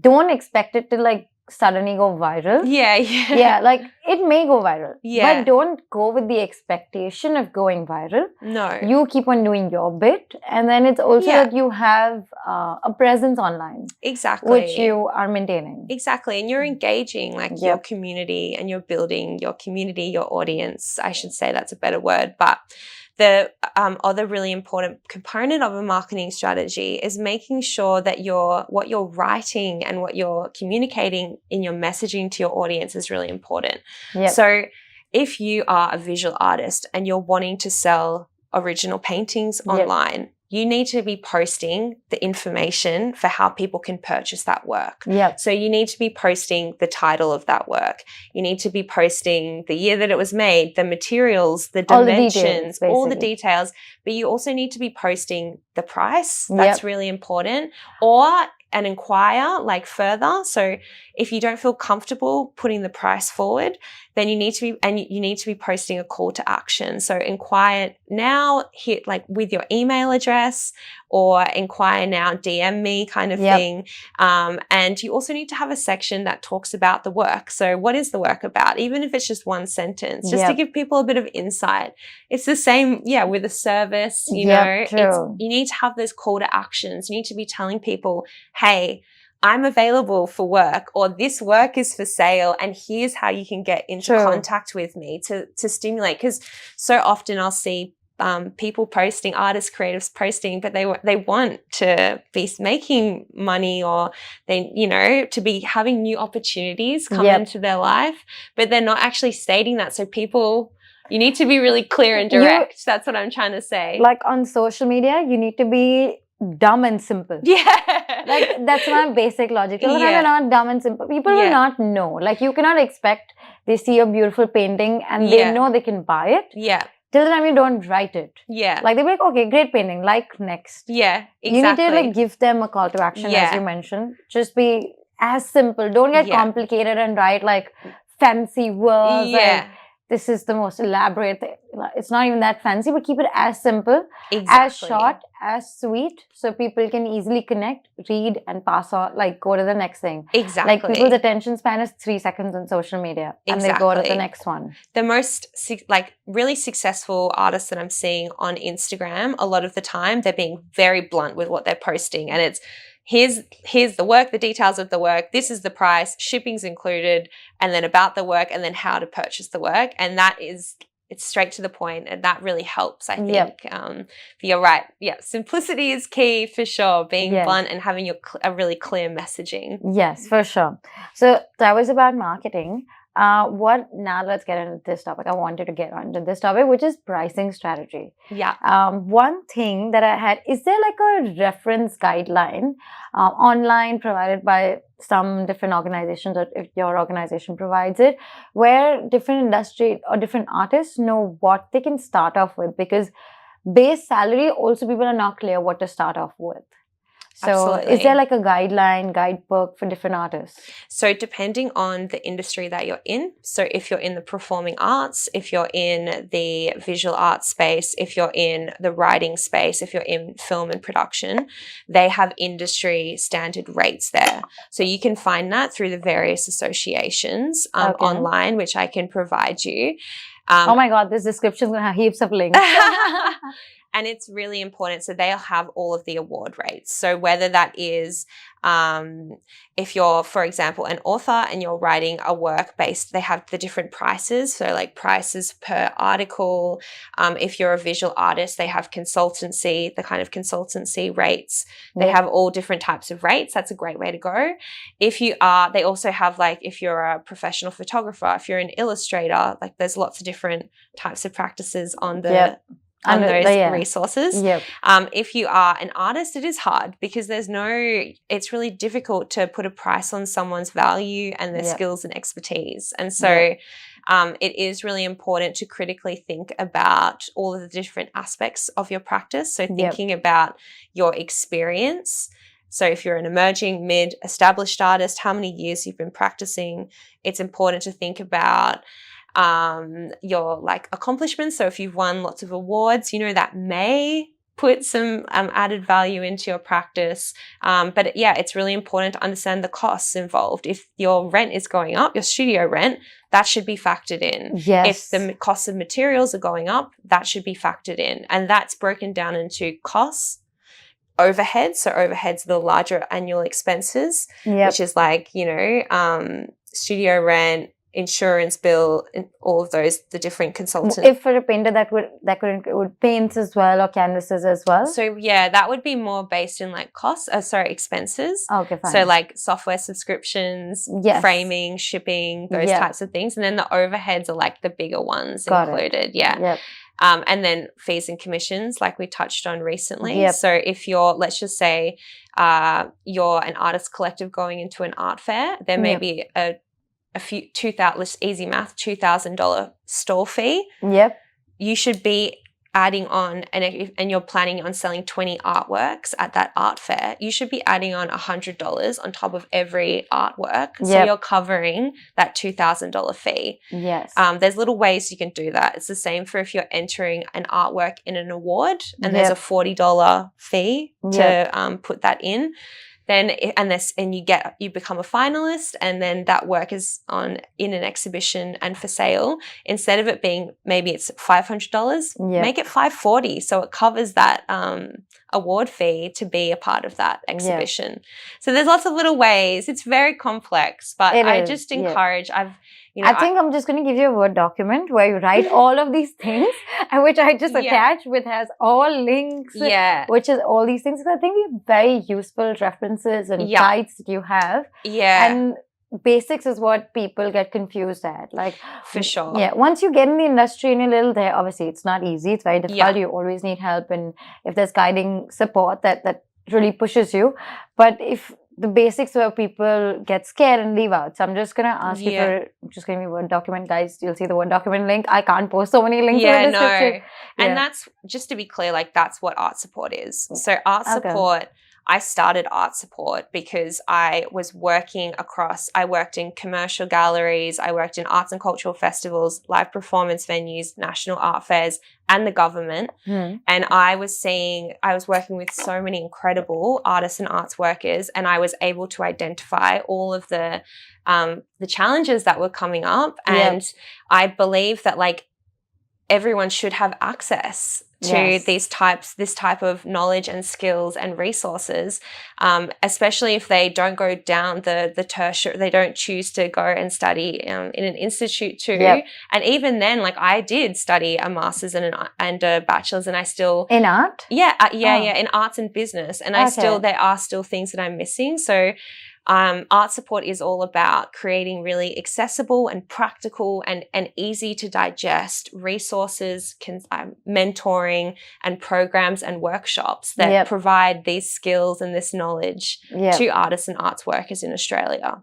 don't expect it to suddenly go viral. Yeah. It may go viral. Yeah. But don't go with the expectation of going viral. No. You keep on doing your bit, and then it's also that you have a presence online. Exactly. Which you are maintaining. Exactly. And you're engaging your community, and you're building your community, your audience. I should say that's a better word. But the other really important component of a marketing strategy is making sure that what you're writing and what you're communicating in your messaging to your audience is really important. Yep. So if you are a visual artist and you're wanting to sell original paintings online, you need to be posting the information for how people can purchase that work. Yep. So you need to be posting the title of that work. You need to be posting the year that it was made, the materials, the dimensions, all the details. But you also need to be posting the price. That's really important. Or and inquire further. So if you don't feel comfortable putting the price forward, then you need to be posting a call to action. So inquire now, hit with your email address, or inquire now, DM me kind of thing. And you also need to have a section that talks about the work. So what is the work about? Even if it's just one sentence, just to give people a bit of insight. It's the same, with a service, you need to have those call to actions. You need to be telling people, hey, I'm available for work, or this work is for sale, and here's how you can get into contact with me to stimulate. Because so often I'll see people posting, artists, creatives posting, but they want to be making money, or they, to be having new opportunities come into their life, but they're not actually stating that. So you need to be really clear and direct. That's what I'm trying to say. On social media, you need to be dumb and simple. That's my basic logic. If you're not dumb and simple, people will not know. You cannot expect they see a beautiful painting and they know they can buy it. Till the time you don't write it. They'll be like, okay, great painting, next. Exactly. You need to give them a call to action, as you mentioned. Just be as simple. Don't get complicated and write fancy words. This is the most elaborate thing. It's not even that fancy, but keep it as simple, as short, as sweet, so people can easily connect, read, and pass on, go to the next thing. Exactly. People's attention span is 3 seconds on social media, and they go to the next one. The most, really successful artists that I'm seeing on Instagram, a lot of the time, they're being very blunt with what they're posting, and it's, here's the work, the details of the work, this is the price, shipping's included, and then about the work, and then how to purchase the work. And it's straight to the point, and that really helps, I think. You're right. Simplicity is key for sure, being blunt and having a really clear messaging. Yes, for sure. So that was about marketing. Now let's get into this topic. I wanted to get onto this topic, which is pricing strategy. One thing that I had, is there a reference guideline online provided by some different organizations, or if your organization provides it, where different industry or different artists know what they can start off with? Because base salary, also people are not clear what to start off with. So is Absolutely. there like a guidebook for different artists? So depending on the industry that you're in, so if you're in the performing arts, if you're in the visual arts space, if you're in the writing space, if you're in film and production, they have industry standard rates there. So you can find that through the various associations online, which I can provide you. Oh my God, this description is going to have heaps of links. And it's really important. So they'll have all of the award rates. So whether that is if you're, for example, an author and you're writing a work based, they have the different prices. So like prices per article. If you're a visual artist, they have consultancy, the kind of consultancy rates. They have all different types of rates. That's a great way to go. If you are, they also have like, if you're a professional photographer, if you're an illustrator, like there's lots of different types of practices on the on those resources. If you are an artist, it is hard because it's really difficult to put a price on someone's value and their skills and expertise. And so it is really important to critically think about all of the different aspects of your practice. So thinking about your experience. So if you're an emerging, established artist, how many years you've been practicing, it's important to think about your like accomplishments. So if you've won lots of awards, that may put some added value into your practice. But it's really important to understand the costs involved. If your rent is going up, your studio rent, that should be factored in. If the costs of materials are going up, that should be factored in. And that's broken down into costs, overheads. So overheads are the larger annual expenses, which is like, studio rent, insurance bill, and all of those, the different consultants. If for a painter, that would include paints as well or canvases as well. So that would be more based in like costs. Expenses. Okay, fine. So like software subscriptions, framing, shipping, those types of things, and then the overheads are like the bigger ones included. And then fees and commissions, like we touched on recently. So if you're, let's just say, you're an artist collective going into an art fair, there may be a few easy math, $2,000 store fee. You should be adding on, and you're planning on selling 20 artworks at that art fair, you should be adding on $100 on top of every artwork. So you're covering that $2,000 fee. There's little ways you can do that. It's the same for if you're entering an artwork in an award and there's a $40 fee to put that in. Then you become a finalist, and then that work is in an exhibition and for sale. Instead of it being, maybe it's $500, make it $540, so it covers that award fee to be a part of that exhibition. So there's lots of little ways. It's very complex, but I just encourage. I think I'm just going to give you a Word document where you write all of these things, and which I just attach, which has all links, which is all these things. I think they're very useful references and guides that you have. And basics is what people get confused at. Like, for sure. Once you get in the industry and a little there, obviously it's not easy. It's very difficult. You always need help, and if there's guiding support that really pushes you. But if the basics where people get scared and leave out. So I'm just going to ask you for, just give me Word document, guys. You'll see the Word document link. I can't post so many links in the description. And that's, just to be clear, like that's what art support is. So art support, I started art support because I worked in commercial galleries, I worked in arts and cultural festivals, live performance venues, national art fairs, and the government. And I was working with so many incredible artists and arts workers, and I was able to identify all of the challenges that were coming up. And I believe that like everyone should have access to this type of knowledge and skills and resources, especially if they don't go down the tertiary, they don't choose to go and study in an institute too. And even then, like I did study a master's and a bachelor's, and I still in art. In arts and business, and there are still things that I'm missing. So art support is all about creating really accessible and practical and easy to digest resources, mentoring and programs and workshops that provide these skills and this knowledge to artists and arts workers in Australia.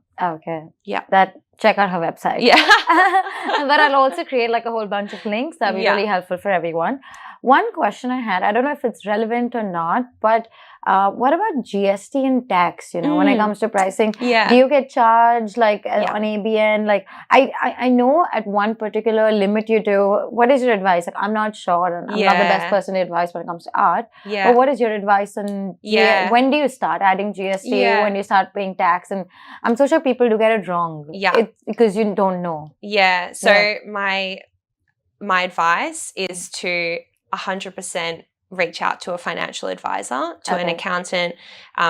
Check out her website. But I'll also create like a whole bunch of links that'll be really helpful for everyone. One question I had, I don't know if it's relevant or not, but what about GST and tax? When it comes to pricing, Yeah. do you get charged like Yeah. on ABN? Like I know at one particular limit you do. What is your advice? Like I'm not sure, and I'm not the best person to advise when it comes to art. Yeah. But what is your advice on when do you start adding GST? When do you start paying tax? And I'm so sure people do get it wrong. Yeah. It's because you don't know. Yeah. So my advice is to 100% reach out to a financial advisor, to an accountant.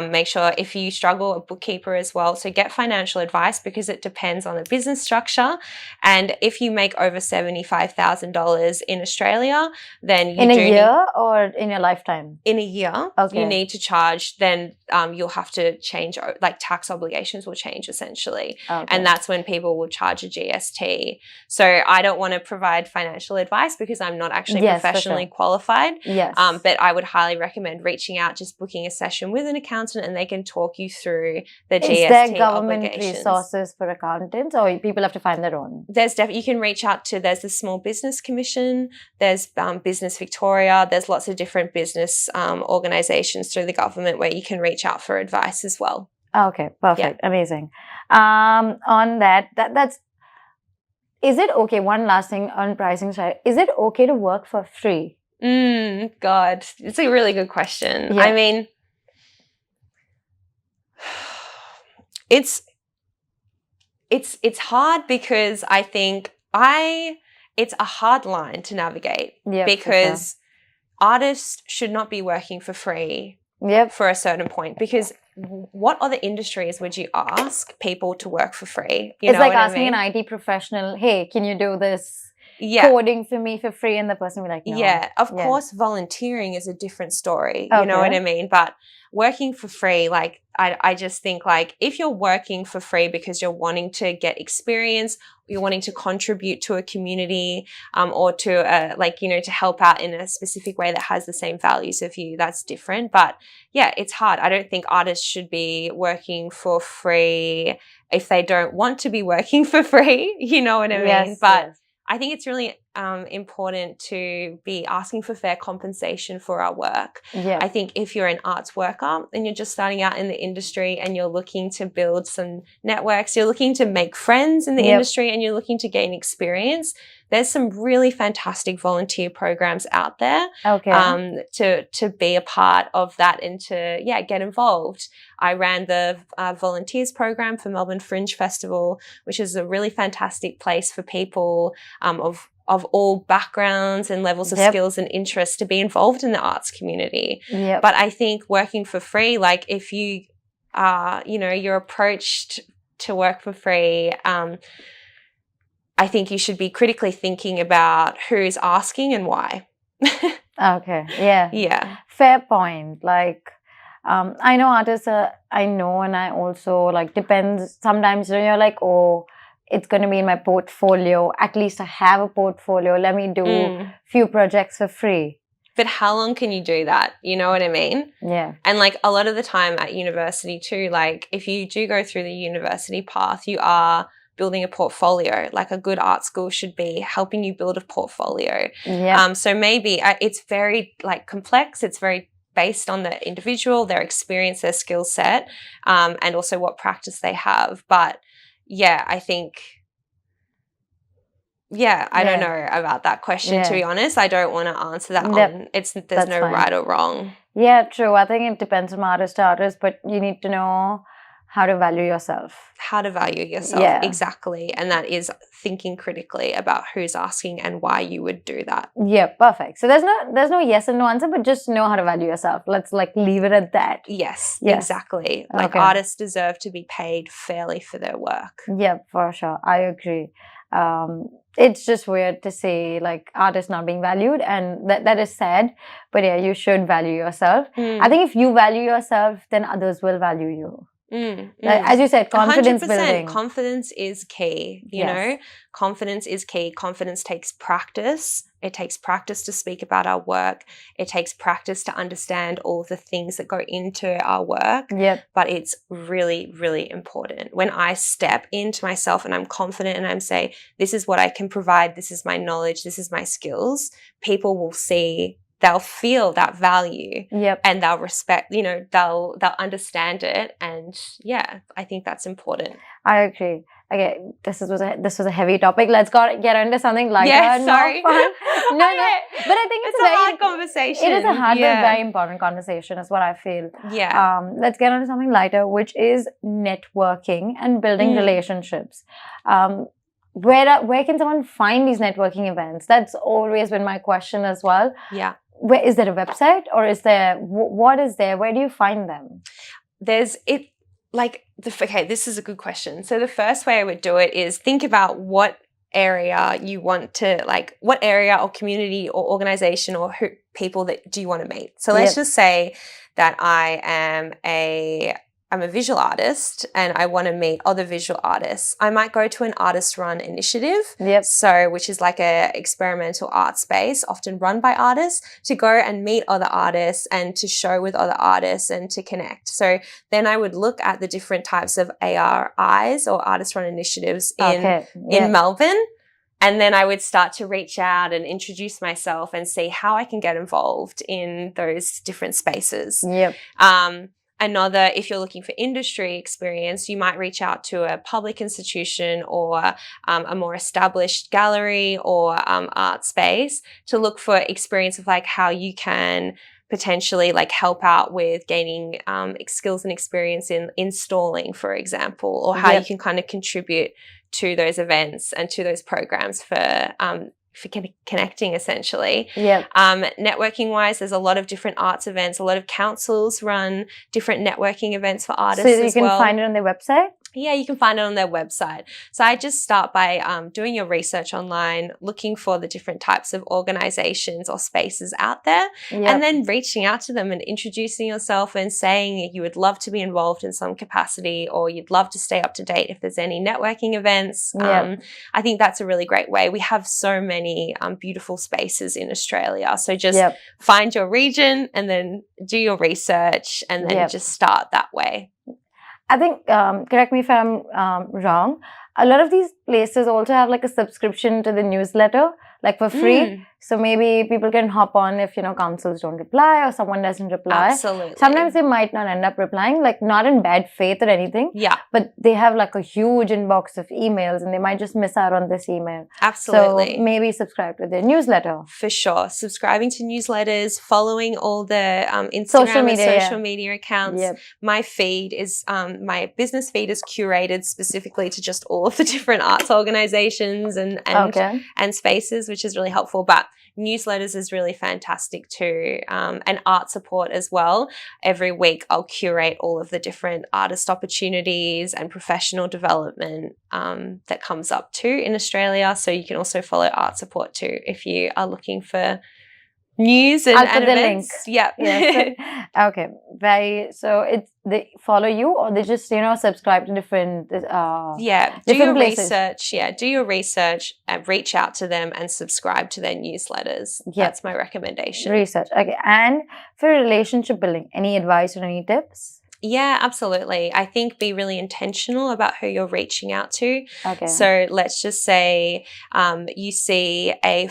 Make sure if you struggle, a bookkeeper as well. So get financial advice because it depends on the business structure. And if you make over $75,000 in Australia, then you in a year or in your lifetime? In a year, you need to charge. Then you'll have to change, like tax obligations will change essentially, and that's when people will charge a GST. So I don't want to provide financial advice because I'm not actually professionally qualified. Yes. But I would highly recommend reaching out, just booking a session with an accountant, and they can talk you through the GST Is there government obligations. resources for accountants, or people have to find their own? There's you can reach out to. There's the Small Business Commission. There's Business Victoria. There's lots of different business organisations through the government where you can reach out for advice as well. Okay, perfect, amazing. On that's. Is it okay? One last thing on pricing side. Is it okay to work for free? God, it's a really good question. Yeah. I mean, it's hard because I think it's a hard line to navigate because artists should not be working for free for a certain point, because what other industries would you ask people to work for free? It's like asking an IT professional, hey, can you do this coding for me for free? And the person will be like, no. Yeah, of course, volunteering is a different story. You know what I mean? But working for free, like, I just think, like, if you're working for free because you're wanting to get experience, you're wanting to contribute to a community, or to, to help out in a specific way that has the same values of you, that's different. But yeah, it's hard. I don't think artists should be working for free if they don't want to be working for free. You know what I mean? But I think it's really important to be asking for fair compensation for our work. I think if you're an arts worker and you're just starting out in the industry and you're looking to build some networks, you're looking to make friends in the industry, and you're looking to gain experience, there's some really fantastic volunteer programs out there to be a part of that and to, get involved. I ran the volunteers program for Melbourne Fringe Festival, which is a really fantastic place for people of all backgrounds and levels of skills and interests to be involved in the arts community. But I think working for free, like if you are, you're approached to work for free, I think you should be critically thinking about who's asking and why. Yeah. Fair point. Like, I know artists, and I also, like, depends. Sometimes you're like, oh, it's going to be in my portfolio. At least I have a portfolio. Let me do few projects for free. But how long can you do that? You know what I mean? Yeah. And like a lot of the time at university too, like if you do go through the university path, you are building a portfolio. Like a good art school should be helping you build a portfolio. So maybe it's very like complex. It's very based on the individual, their experience, their skill set, and also what practice they have. But yeah, I think, I don't know about that question, to be honest. I don't want to answer that on, there's no right or wrong. Yeah, true. I think it depends from artist to artist, but you need to know how to value yourself. How to value yourself, exactly. And that is thinking critically about who's asking and why you would do that. Yeah, perfect. So there's no yes and no answer, but just know how to value yourself. Let's like leave it at that. Yes. Exactly. Like artists deserve to be paid fairly for their work. Yeah, for sure. I agree. It's just weird to say like artists not being valued, and that is sad. But yeah, you should value yourself. I think if you value yourself, then others will value you. As you said, confidence 100%. building. Confidence is key, you Yes. know. Confidence is key. Confidence takes practice. It takes practice to speak about our work. It takes practice to understand all of the things that go into our work. Yep. But it's really, really important. When I step into myself and I'm confident and I'm saying, this is what I can provide, this is my knowledge, this is my skills, people will see, they'll feel that value. Yep. And they'll respect, you know, they'll understand it. And yeah, I think that's important. I agree. Okay, this was a heavy topic. Let's get into something lighter and sorry. more fun. No. But I think it's a hard conversation. It is a hard but very important conversation, is what I feel. Yeah. Let's get into something lighter, which is networking and building relationships. Where can someone find these networking events? That's always been my question as well. Yeah. Where is there a website, or is there what is there? Where do you find them? This is a good question. So the first way I would do it is think about what area you want to, like, what area or community or organization or people that do you want to meet. So let's just say that I'm a visual artist and I want to meet other visual artists. I might go to an artist-run initiative, which is like a experimental art space, often run by artists, to go and meet other artists and to show with other artists and to connect. So then I would look at the different types of ARIs or artist-run initiatives in Melbourne. And then I would start to reach out and introduce myself and see how I can get involved in those different spaces. Another, if you're looking for industry experience, you might reach out to a public institution or a more established gallery or art space to look for experience of like how you can potentially like help out with gaining skills and experience in installing, for example, or how you can kind of contribute to those events and to those programs for connecting, essentially. Networking wise, there's a lot of different arts events. A lot of councils run different networking events for artists as well. So you can find it on their website? Yeah, you can find it on their website. So I just start by doing your research online, looking for the different types of organizations or spaces out there, and then reaching out to them and introducing yourself and saying you would love to be involved in some capacity or you'd love to stay up to date if there's any networking events. I think that's a really great way. We have so many beautiful spaces in Australia. So just find your region and then do your research and then just start that way. I think, correct me if I'm wrong, a lot of these places also have like a subscription to the newsletter, like for free. So maybe people can hop on if, councils don't reply or someone doesn't reply. Absolutely. Sometimes they might not end up replying, like not in bad faith or anything. But they have like a huge inbox of emails and they might just miss out on this email. Absolutely. So maybe subscribe to their newsletter. For sure. Subscribing to newsletters, following all the Instagram and social media accounts. My feed is, my business feed is curated specifically to just all of the different arts organizations and spaces, which is really helpful. But newsletters is really fantastic too, and art support as well. Every week I'll curate all of the different artist opportunities and professional development that comes up too in Australia. So you can also follow art support too if you are looking for news and I'll put the events. Link. Okay. So they follow you or they just subscribe to different do different your places. research. Do your research and reach out to them and subscribe to their newsletters. That's my recommendation. Research. Okay. And for relationship building, any advice or any tips? Yeah, absolutely. I think be really intentional about who you're reaching out to. So let's just say you see a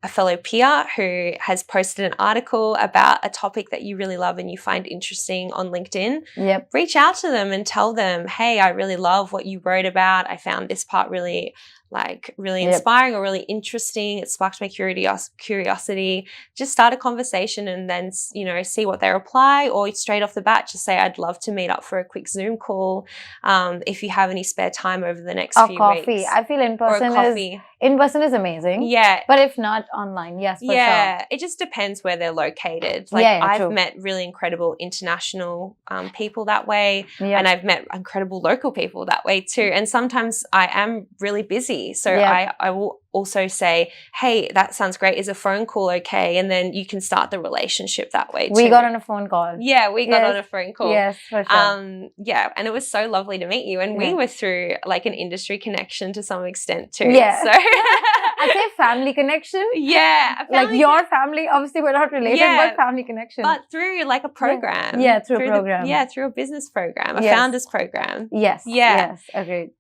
fellow peer who has posted an article about a topic that you really love and you find interesting on LinkedIn. Reach out to them and tell them, hey, I really love what you wrote about. I found this part really inspiring or really interesting. It sparked my curiosity. Just start a conversation and then, see what they reply, or straight off the bat, just say, I'd love to meet up for a quick Zoom call. If you have any spare time over the next few weeks. I feel in person is amazing. But if not, online, yes, for sure. It just depends where they're located. I've met really incredible international people that way, and I've met incredible local people that way too. And sometimes I am really busy ready. So Yeah. I will also say, hey, that sounds great. Is a phone call okay? And then you can start the relationship that way too. We got on a phone call. Yeah, we got Yes. on a phone call. Yes, for sure. Yeah, and it was so lovely to meet you. And we Yeah. were through like an industry connection to some extent too. Yeah. So I'd say family connection. Yeah. Like your family, obviously we're not related, Yeah, but family connection. but through like a program. Yeah, through a program. Through a business program, a Yes. founders program. Yes. Yeah. Yes. Agreed.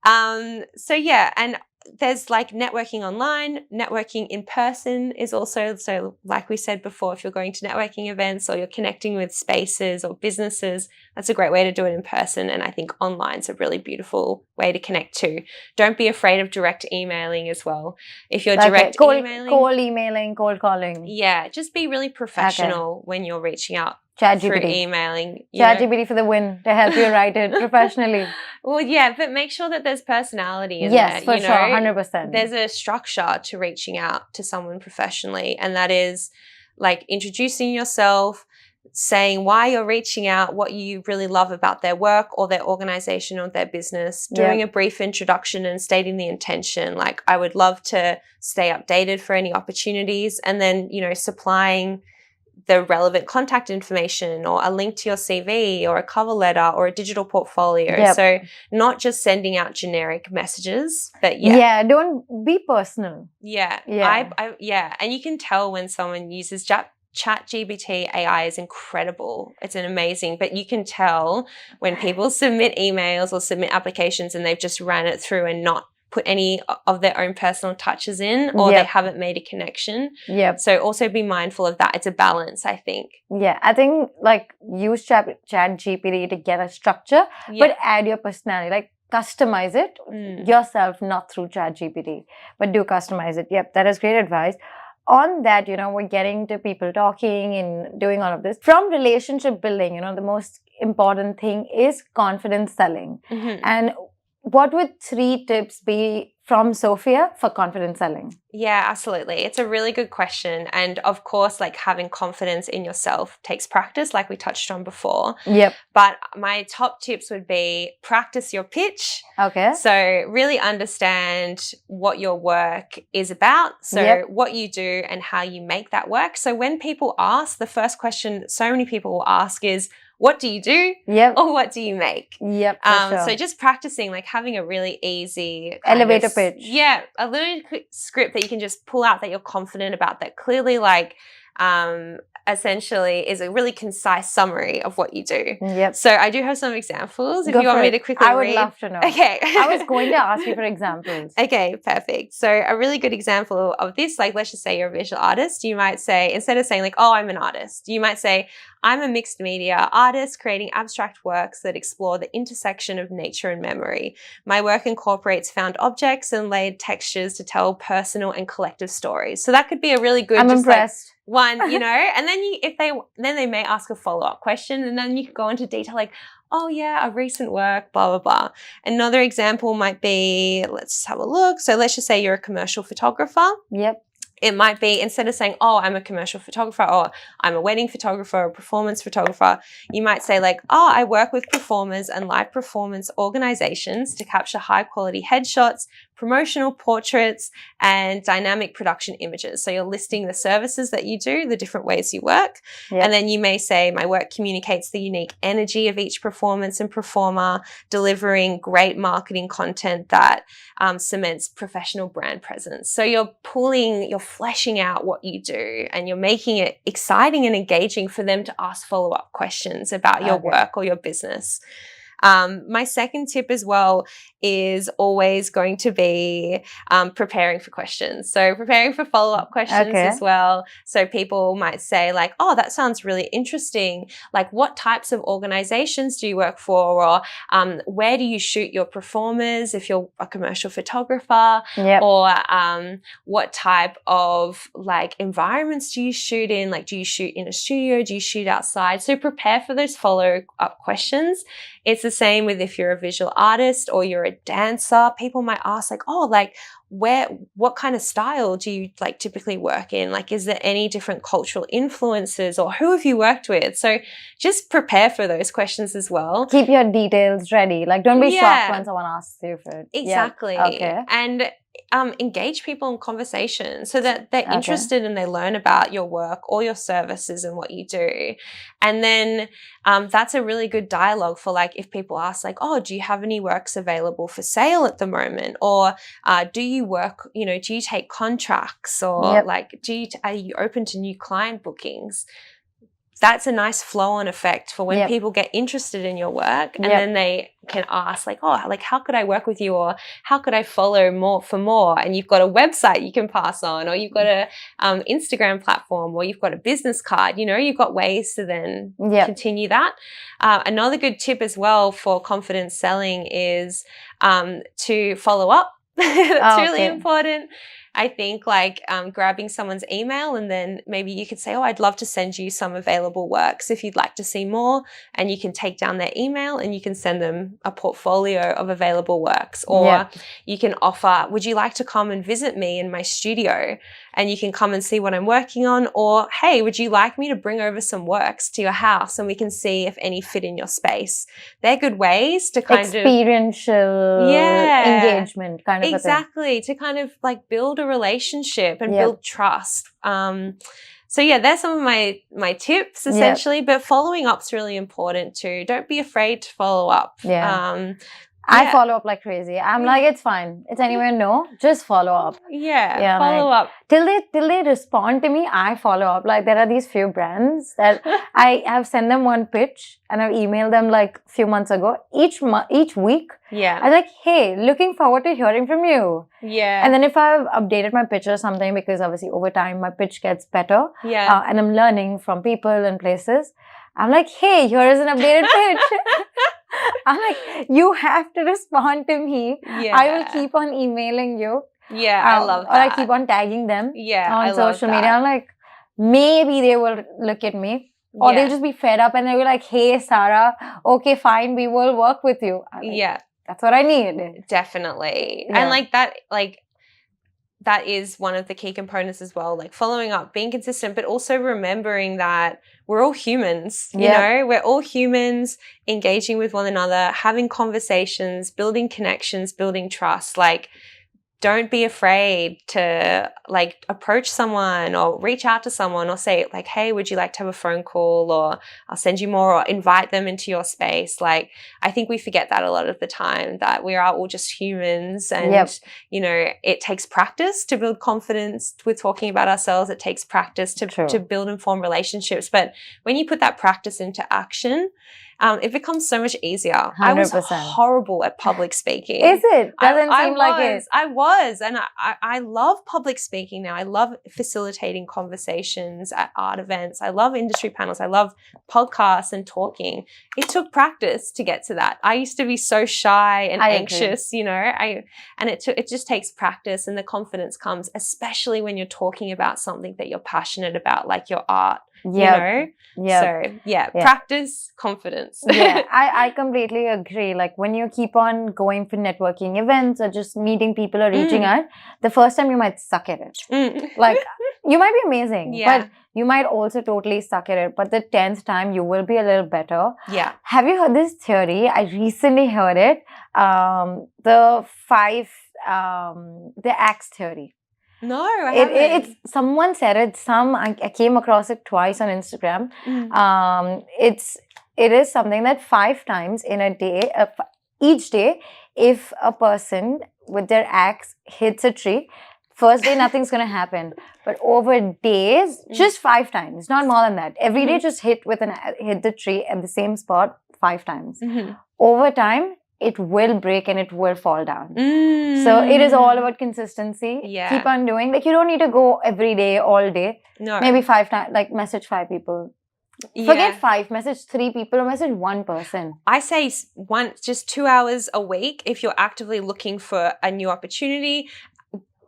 So yeah, and there's like networking online, networking in person is also, so like we said before, if you're going to networking events or you're connecting with spaces or businesses, that's a great way to do it in person. And I think online's a really beautiful way to connect too. Don't be afraid of direct emailing as well. If you're direct emailing, cold emailing, cold calling. Yeah, just be really professional when you're reaching out through emailing. ChatGPT for the win to help you write it professionally. Well, yeah, but make sure that there's personality in yes, there. for sure, 100%. There's a structure to reaching out to someone professionally, and that is like introducing yourself, saying why you're reaching out, what you really love about their work or their organization or their business, doing a brief introduction and stating the intention, like I would love to stay updated for any opportunities, and then, supplying the relevant contact information or a link to your CV or a cover letter or a digital portfolio. Yep. So not just sending out generic messages, but don't be personal. Yeah. And you can tell when someone uses ChatGPT. AI is incredible. It's amazing, but you can tell when people submit emails or submit applications and they've just ran it through and not put any of their own personal touches in, or they haven't made a connection. So also be mindful of that. It's a balance, I think. Yeah, I think like use ChatGPT to get a structure, but add your personality. Like customize it yourself, not through ChatGPT, but do customize it. Yep, that is great advice. On that, we're getting to people talking and doing all of this. From relationship building, the most important thing is confidence selling. And what would 3 tips be from Sophia for confidence selling? Yeah, absolutely. It's a really good question. And of course, like having confidence in yourself takes practice, like we touched on before. Yep. But my top tips would be practice your pitch. Okay. So really understand what your work is about. So what you do and how you make that work. So when people ask, the first question so many people will ask is, what do you do? Or what do you make? So just practicing, like having a really easy elevator pitch. Yeah, a little script that you can just pull out that you're confident about, that clearly like essentially is a really concise summary of what you do. So I do have some examples if you want me to quickly read. I would love to know. Okay. I was going to ask you for examples. Okay, perfect. So a really good example of this, like let's just say you're a visual artist, you might say, instead of saying like, oh, I'm an artist, you might say, I'm a mixed media artist creating abstract works that explore the intersection of nature and memory. My work incorporates found objects and layered textures to tell personal and collective stories. So that could be a really good, I'm impressed. One, and then they may ask a follow-up question, and then you can go into detail like, oh yeah, a recent work, blah, blah, blah. Another example might be, let's have a look. So let's just say you're a commercial photographer. It might be, instead of saying, oh, I'm a commercial photographer, or I'm a wedding photographer or performance photographer, you might say like, oh, I work with performers and live performance organizations to capture high quality headshots, promotional portraits, and dynamic production images. So you're listing the services that you do, the different ways you work. And then you may say, my work communicates the unique energy of each performance and performer, delivering great marketing content that cements professional brand presence. So you're fleshing out what you do, and you're making it exciting and engaging for them to ask follow-up questions about your work or your business. My second tip as well is always going to be preparing for questions. So preparing for follow-up questions as well. So people might say like, oh, that sounds really interesting. Like what types of organizations do you work for? Or where do you shoot your performers if you're a commercial photographer? Or what type of like environments do you shoot in? Like do you shoot in a studio? Do you shoot outside? So prepare for those follow-up questions. It's the same with if you're a visual artist or you're a dancer. People might ask like, oh, like what kind of style do you like typically work in? Like, is there any different cultural influences, or who have you worked with? So just prepare for those questions as well. Keep your details ready. Like don't be shocked when someone asks you for it. Exactly. And engage people in conversation so that they're interested and they learn about your work or your services and what you do. And then that's a really good dialogue for like if people ask like, oh, do you have any works available for sale at the moment? Or do you work, do you take contracts or like are you open to new client bookings? That's a nice flow-on effect for when people get interested in your work and then they can ask like, oh, like how could I work with you or how could I follow more? And you've got a website you can pass on or you've got a Instagram platform or you've got a business card, you've got ways to then continue that. Another good tip as well for confidence selling is to follow up. That's really important. I think like grabbing someone's email and then maybe you could say, oh, I'd love to send you some available works if you'd like to see more, and you can take down their email and you can send them a portfolio of available works, or you can offer, would you like to come and visit me in my studio and you can come and see what I'm working on, or hey, would you like me to bring over some works to your house and we can see if any fit in your space? They're good ways to kind of experiential engagement kind of exactly, to kind of like build a relationship and build trust. So yeah, there's some of my tips essentially, but following up's really important too. Don't be afraid to follow up. I follow up like crazy. I'm like, it's fine. It's anywhere no, just follow up. Follow up. Till they respond to me, I follow up. Like there are these few brands that I have sent them one pitch and I've emailed them like a few months ago. Each week, I'm like, hey, looking forward to hearing from you. And then if I've updated my pitch or something, because obviously over time my pitch gets better. And I'm learning from people and places. I'm like, hey, here is an updated pitch. I'm like, you have to respond to me. I will keep on emailing you. I love that. Or I keep on tagging them on social media. I'm like, maybe they will look at me. Or they'll just be fed up and they'll be like, hey, Sarah, okay, fine, we will work with you. Like, that's what I need. Definitely. And that is one of the key components as well, like following up, being consistent, but also remembering that we're all humans, you know, we're all humans engaging with one another, having conversations, building connections, building trust. Like, don't be afraid to like approach someone or reach out to someone or say like, hey, would you like to have a phone call, or I'll send you more, or invite them into your space. Like, I think we forget that a lot of the time, that we are all just humans and, it takes practice to build confidence with talking about ourselves. It takes practice to build and form relationships. But when you put that practice into action, it becomes so much easier. 100%. I was horrible at public speaking. Is it? Doesn't seem like it. I was. And I love public speaking now. I love facilitating conversations at art events. I love industry panels. I love podcasts and talking. It took practice to get to that. I used to be so shy and anxious, and it just takes practice, and the confidence comes, especially when you're talking about something that you're passionate about, like your art. Practice, confidence. I completely agree. Like when you keep on going for networking events or just meeting people or reaching out, the first time you might suck at it. Like you might be amazing, but you might also totally suck at it. But the 10th time you will be a little better. Have you heard this theory? I recently heard it. The axe theory. No, I haven't. Someone said it. I came across it twice on Instagram. It is something that 5 times in a day, each day, if a person with their axe hits a tree, first day nothing's gonna happen. But over days, just 5 times, not more than that. Every day, just hit the tree at the same spot 5 times. Over time, it will break and it will fall down. So it is all about consistency. Keep on doing. Like you don't need to go every day, all day. No. Maybe 5 times, like message 5 people. Forget 5, message 3 people or message 1 person. I say just 2 hours a week if you're actively looking for a new opportunity.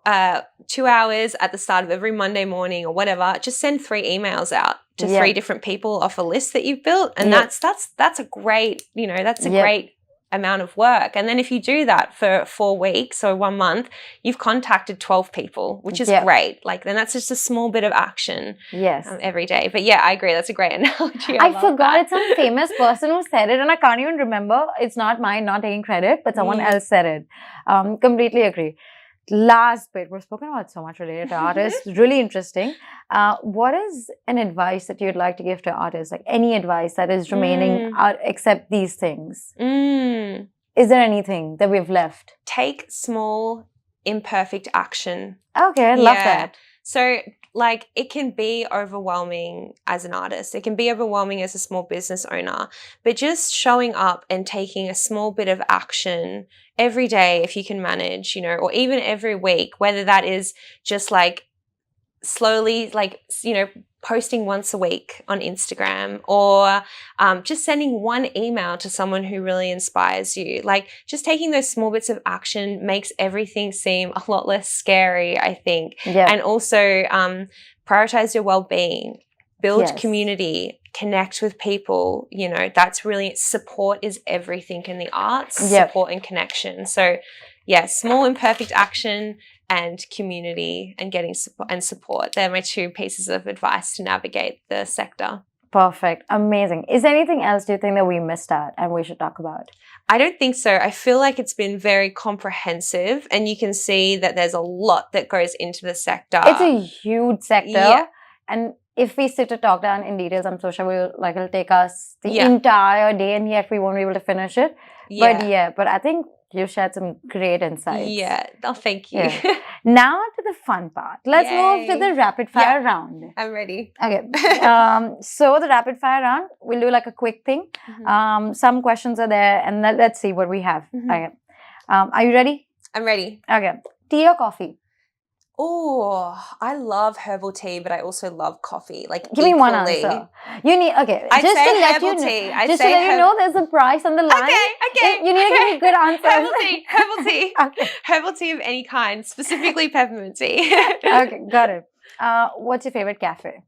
2 hours at the start of every Monday morning or whatever, just send 3 emails out to 3 different people off a list that you've built. And that's a great, great amount of work. And then if you do that for 4 weeks or 1 month, you've contacted 12 people, which is great. Like then that's just a small bit of action every day. But I agree. That's a great analogy. I forgot it's some famous person who said it and I can't even remember. It's not mine, not taking credit, but someone else said it. Completely agree. Last bit, we've spoken about so much related to artists. Really interesting. What is an advice that you'd like to give to artists? Like any advice that is remaining except these things? Is there anything that we've left? Take small, imperfect action. Okay, I love that. So, like, it can be overwhelming as an artist. It can be overwhelming as a small business owner. But just showing up and taking a small bit of action every day, if you can manage, or even every week, whether that is just like slowly, like, posting once a week on Instagram, or just sending one email to someone who really inspires you. Like, just taking those small bits of action makes everything seem a lot less scary, I think. Yeah. And also prioritize your well-being, build community, connect with people. That's really, support is everything in the arts, support and connection. So yeah, small imperfect action and community and getting support. They're my two pieces of advice to navigate the sector. Perfect. Amazing. Is there anything else do you think that we missed out and we should talk about? I don't think so. I feel like it's been very comprehensive, and you can see that there's a lot that goes into the sector. It's a huge sector. And if we sit to talk down in details, I'm so sure it'll take us the entire day, and yet we won't be able to finish it. But I think you shared some great insights. Yeah. Oh, thank you. Now to the fun part. Let's move to the rapid fire round. I'm ready. Okay. So the rapid fire round, we'll do like a quick thing. Some questions are there, and let's see what we have. Okay. Are you ready? I'm ready. Okay. Tea or coffee? Oh, I love herbal tea, but I also love coffee. Like, give me one answer. You need I'd just say to let herbal you tea. Just to let you know, there's a price on the line. Okay. You need to give me good answers. Herbal tea. Okay. Herbal tea of any kind, specifically peppermint tea. Okay, got it. What's your favorite cafe?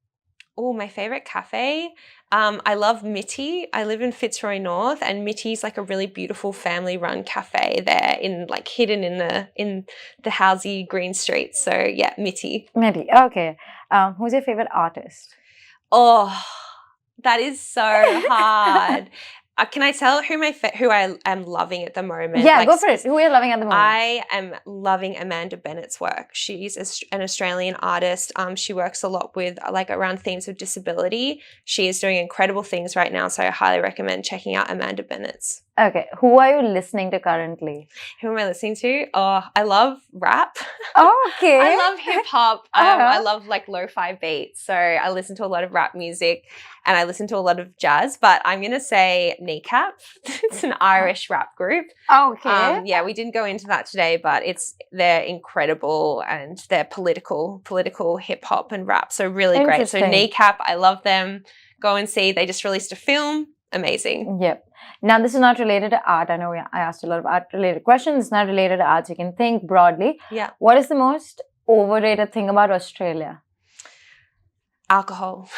Oh, my favorite cafe. I love Mitty. I live in Fitzroy North, and Mitty's like a really beautiful family-run cafe there, hidden in the housey green streets. So yeah, Mitty. Mitty. Okay. Who's your favorite artist? Oh, that is so hard. Can I tell who I am loving at the moment? Yeah, go for it. Who are you loving at the moment? I am loving Amanda Bennett's work. She's an Australian artist. She works a lot with around themes of disability. She is doing incredible things right now, so I highly recommend checking out Amanda Bennett's. Okay. Who are you listening to currently? Who am I listening to? Oh, I love rap. Okay. I love hip hop. I love lo-fi beats. So I listen to a lot of rap music, and I listen to a lot of jazz, but I'm going to say Kneecap. It's an Irish rap group. Okay. Yeah, we didn't go into that today, but they're incredible, and they're political hip hop and rap. So really great. So Kneecap, I love them. Go and see. They just released a film. Amazing. Yep. Now, this is not related to art. I know I asked a lot of art-related questions. It's not related to art. So you can think broadly. Yeah. What is the most overrated thing about Australia? Alcohol.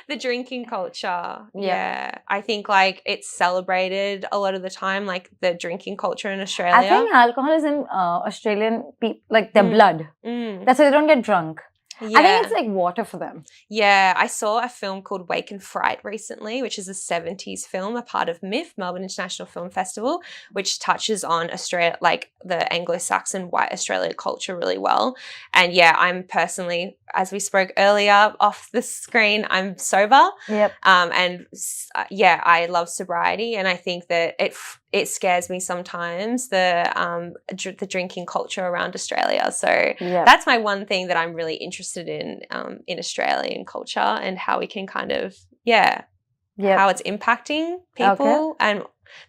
The drinking culture. Yeah. I think it's celebrated a lot of the time, the drinking culture in Australia. I think alcohol is in Australian people, their blood. That's why they don't get drunk. Yeah. I think it's like water for them. Yeah, I saw a film called Wake and Fright recently, which is a 70s film, a part of MIF, Melbourne International Film Festival, which touches on Australia, the Anglo-Saxon white Australia culture really well. And yeah, I'm personally, as we spoke earlier off the screen, I'm sober. Yep. I love sobriety, and I think that it scares me sometimes, the drinking culture around Australia. So that's my one thing that I'm really interested in Australian culture, and how we can kind of, how it's impacting people.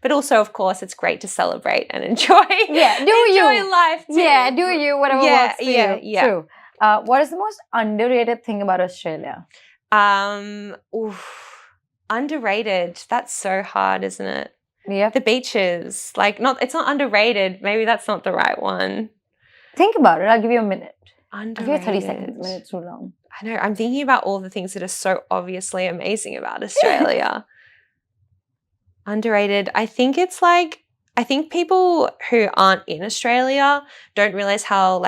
But also, of course, it's great to celebrate and enjoy life too. Yeah, do you, whatever works for you. Yeah. True. What is the most underrated thing about Australia? Underrated. That's so hard, isn't it? Yeah. The beaches. It's not underrated. Maybe that's not the right one. Think about it. I'll give you a minute. Underrated. I'll give you 30 seconds. A minute's too long. I know. I'm thinking about all the things that are so obviously amazing about Australia. Underrated. I think it's I think people who aren't in Australia don't realize how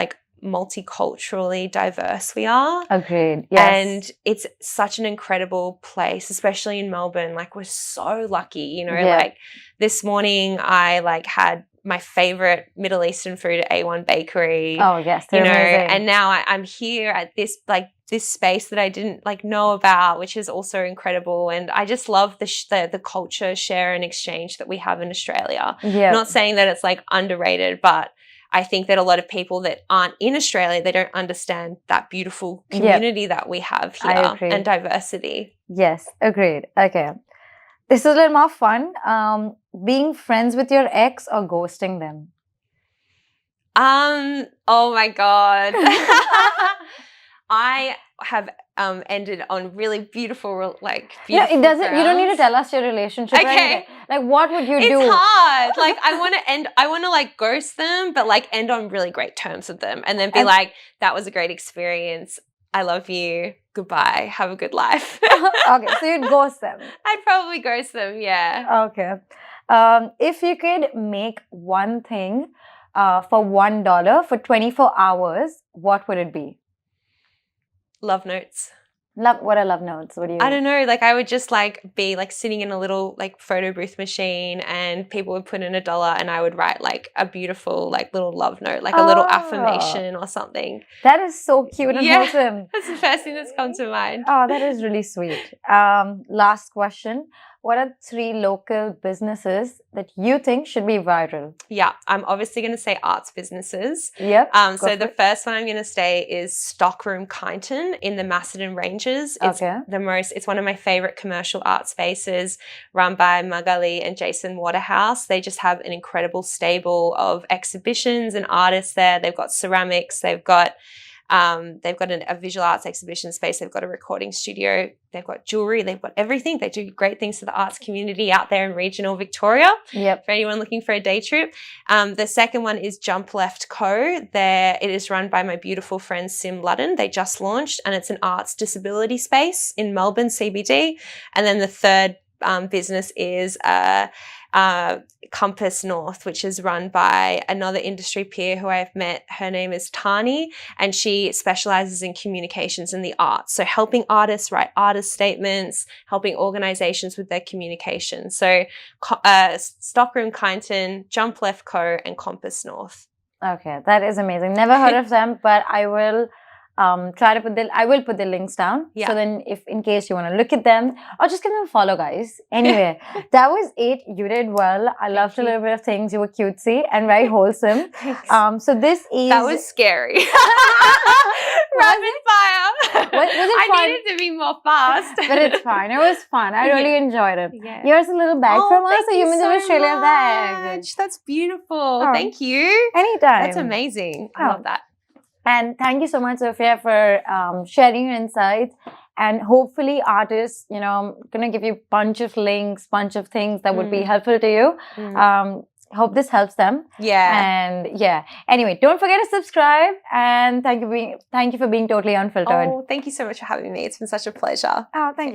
multiculturally diverse we are. Agreed. Yes. And it's such an incredible place, especially in Melbourne. We're so lucky, this morning I had my favorite Middle Eastern food at A1 Bakery. Oh yes, they're amazing. And now I'm here at this space that I didn't know about, which is also incredible. And I just love the culture share and exchange that we have in Australia. Yeah. Not saying that it's underrated, but I think that a lot of people that aren't in Australia, they don't understand that beautiful community that we have here and diversity. Yes, agreed. Okay. This is a little more fun. Being friends with your ex or ghosting them? Oh my God. I have ended on really beautiful, beautiful it doesn't. grounds. You don't need to tell us your relationship. Okay. What would you do? It's hard. I want to ghost them, but end on really great terms with them, and then be that was a great experience. I love you. Goodbye. Have a good life. Okay, so you'd ghost them. I'd probably ghost them. Yeah. Okay. If you could make one thing for $1 for 24 hours, what would it be? Love notes. What are love notes? What do you? I don't know. I would just be sitting in a little photo booth machine, and people would put in $1, and I would write a beautiful little love note, a little affirmation or something. That is so cute and wholesome. That's the first thing that's come to mind. Oh, that is really sweet. Last question. What are 3 local businesses that you think should be viral? Yeah, I'm obviously going to say arts businesses. Yep. So the first one I'm going to say is Stockroom Kyneton in the Macedon Ranges. It's it's one of my favorite commercial art spaces, run by Magali and Jason Waterhouse. They just have an incredible stable of exhibitions and artists there. They've got ceramics, they've got a visual arts exhibition space. They've got a recording studio. They've got jewelry. They've got everything. They do great things for the arts community out there in regional Victoria. Yep. For anyone looking for a day trip. The second one is Jump Left Co. It is run by my beautiful friend Sim Ludden. They just launched, and it's an arts disability space in Melbourne CBD. And then the third business is Compass North, which is run by another industry peer who I have met. Her name is Tani, and she specializes in communications in the arts. So helping artists write artist statements, helping organizations with their communication. So Stockroom Kyneton, Jump Left Co. and Compass North. Okay, that is amazing. Never heard of them, but I will I will put the links down. Yeah. So then in case you want to look at them, or just give them a follow, guys. Anyway, that was it. You did well. I loved a little bit of things. You were cutesy and very wholesome. So this is... That was scary. Rapid fire. Was it fun? I needed to be more fast. But it's fine. It was fun. I really enjoyed it. Yeah. Here's a little bag from us. A Humans of Australia bag. That's beautiful. Oh. Thaning you. Anytime. That's amazing. I love that. And thank you so much, Sophia, for sharing your insights. And hopefully artists, going to give you a bunch of links, bunch of things that would be helpful to you. Hope this helps them. Yeah. And anyway, don't forget to subscribe. And thank you for being totally unfiltered. Oh, thank you so much for having me. It's been such a pleasure. Oh, thank you.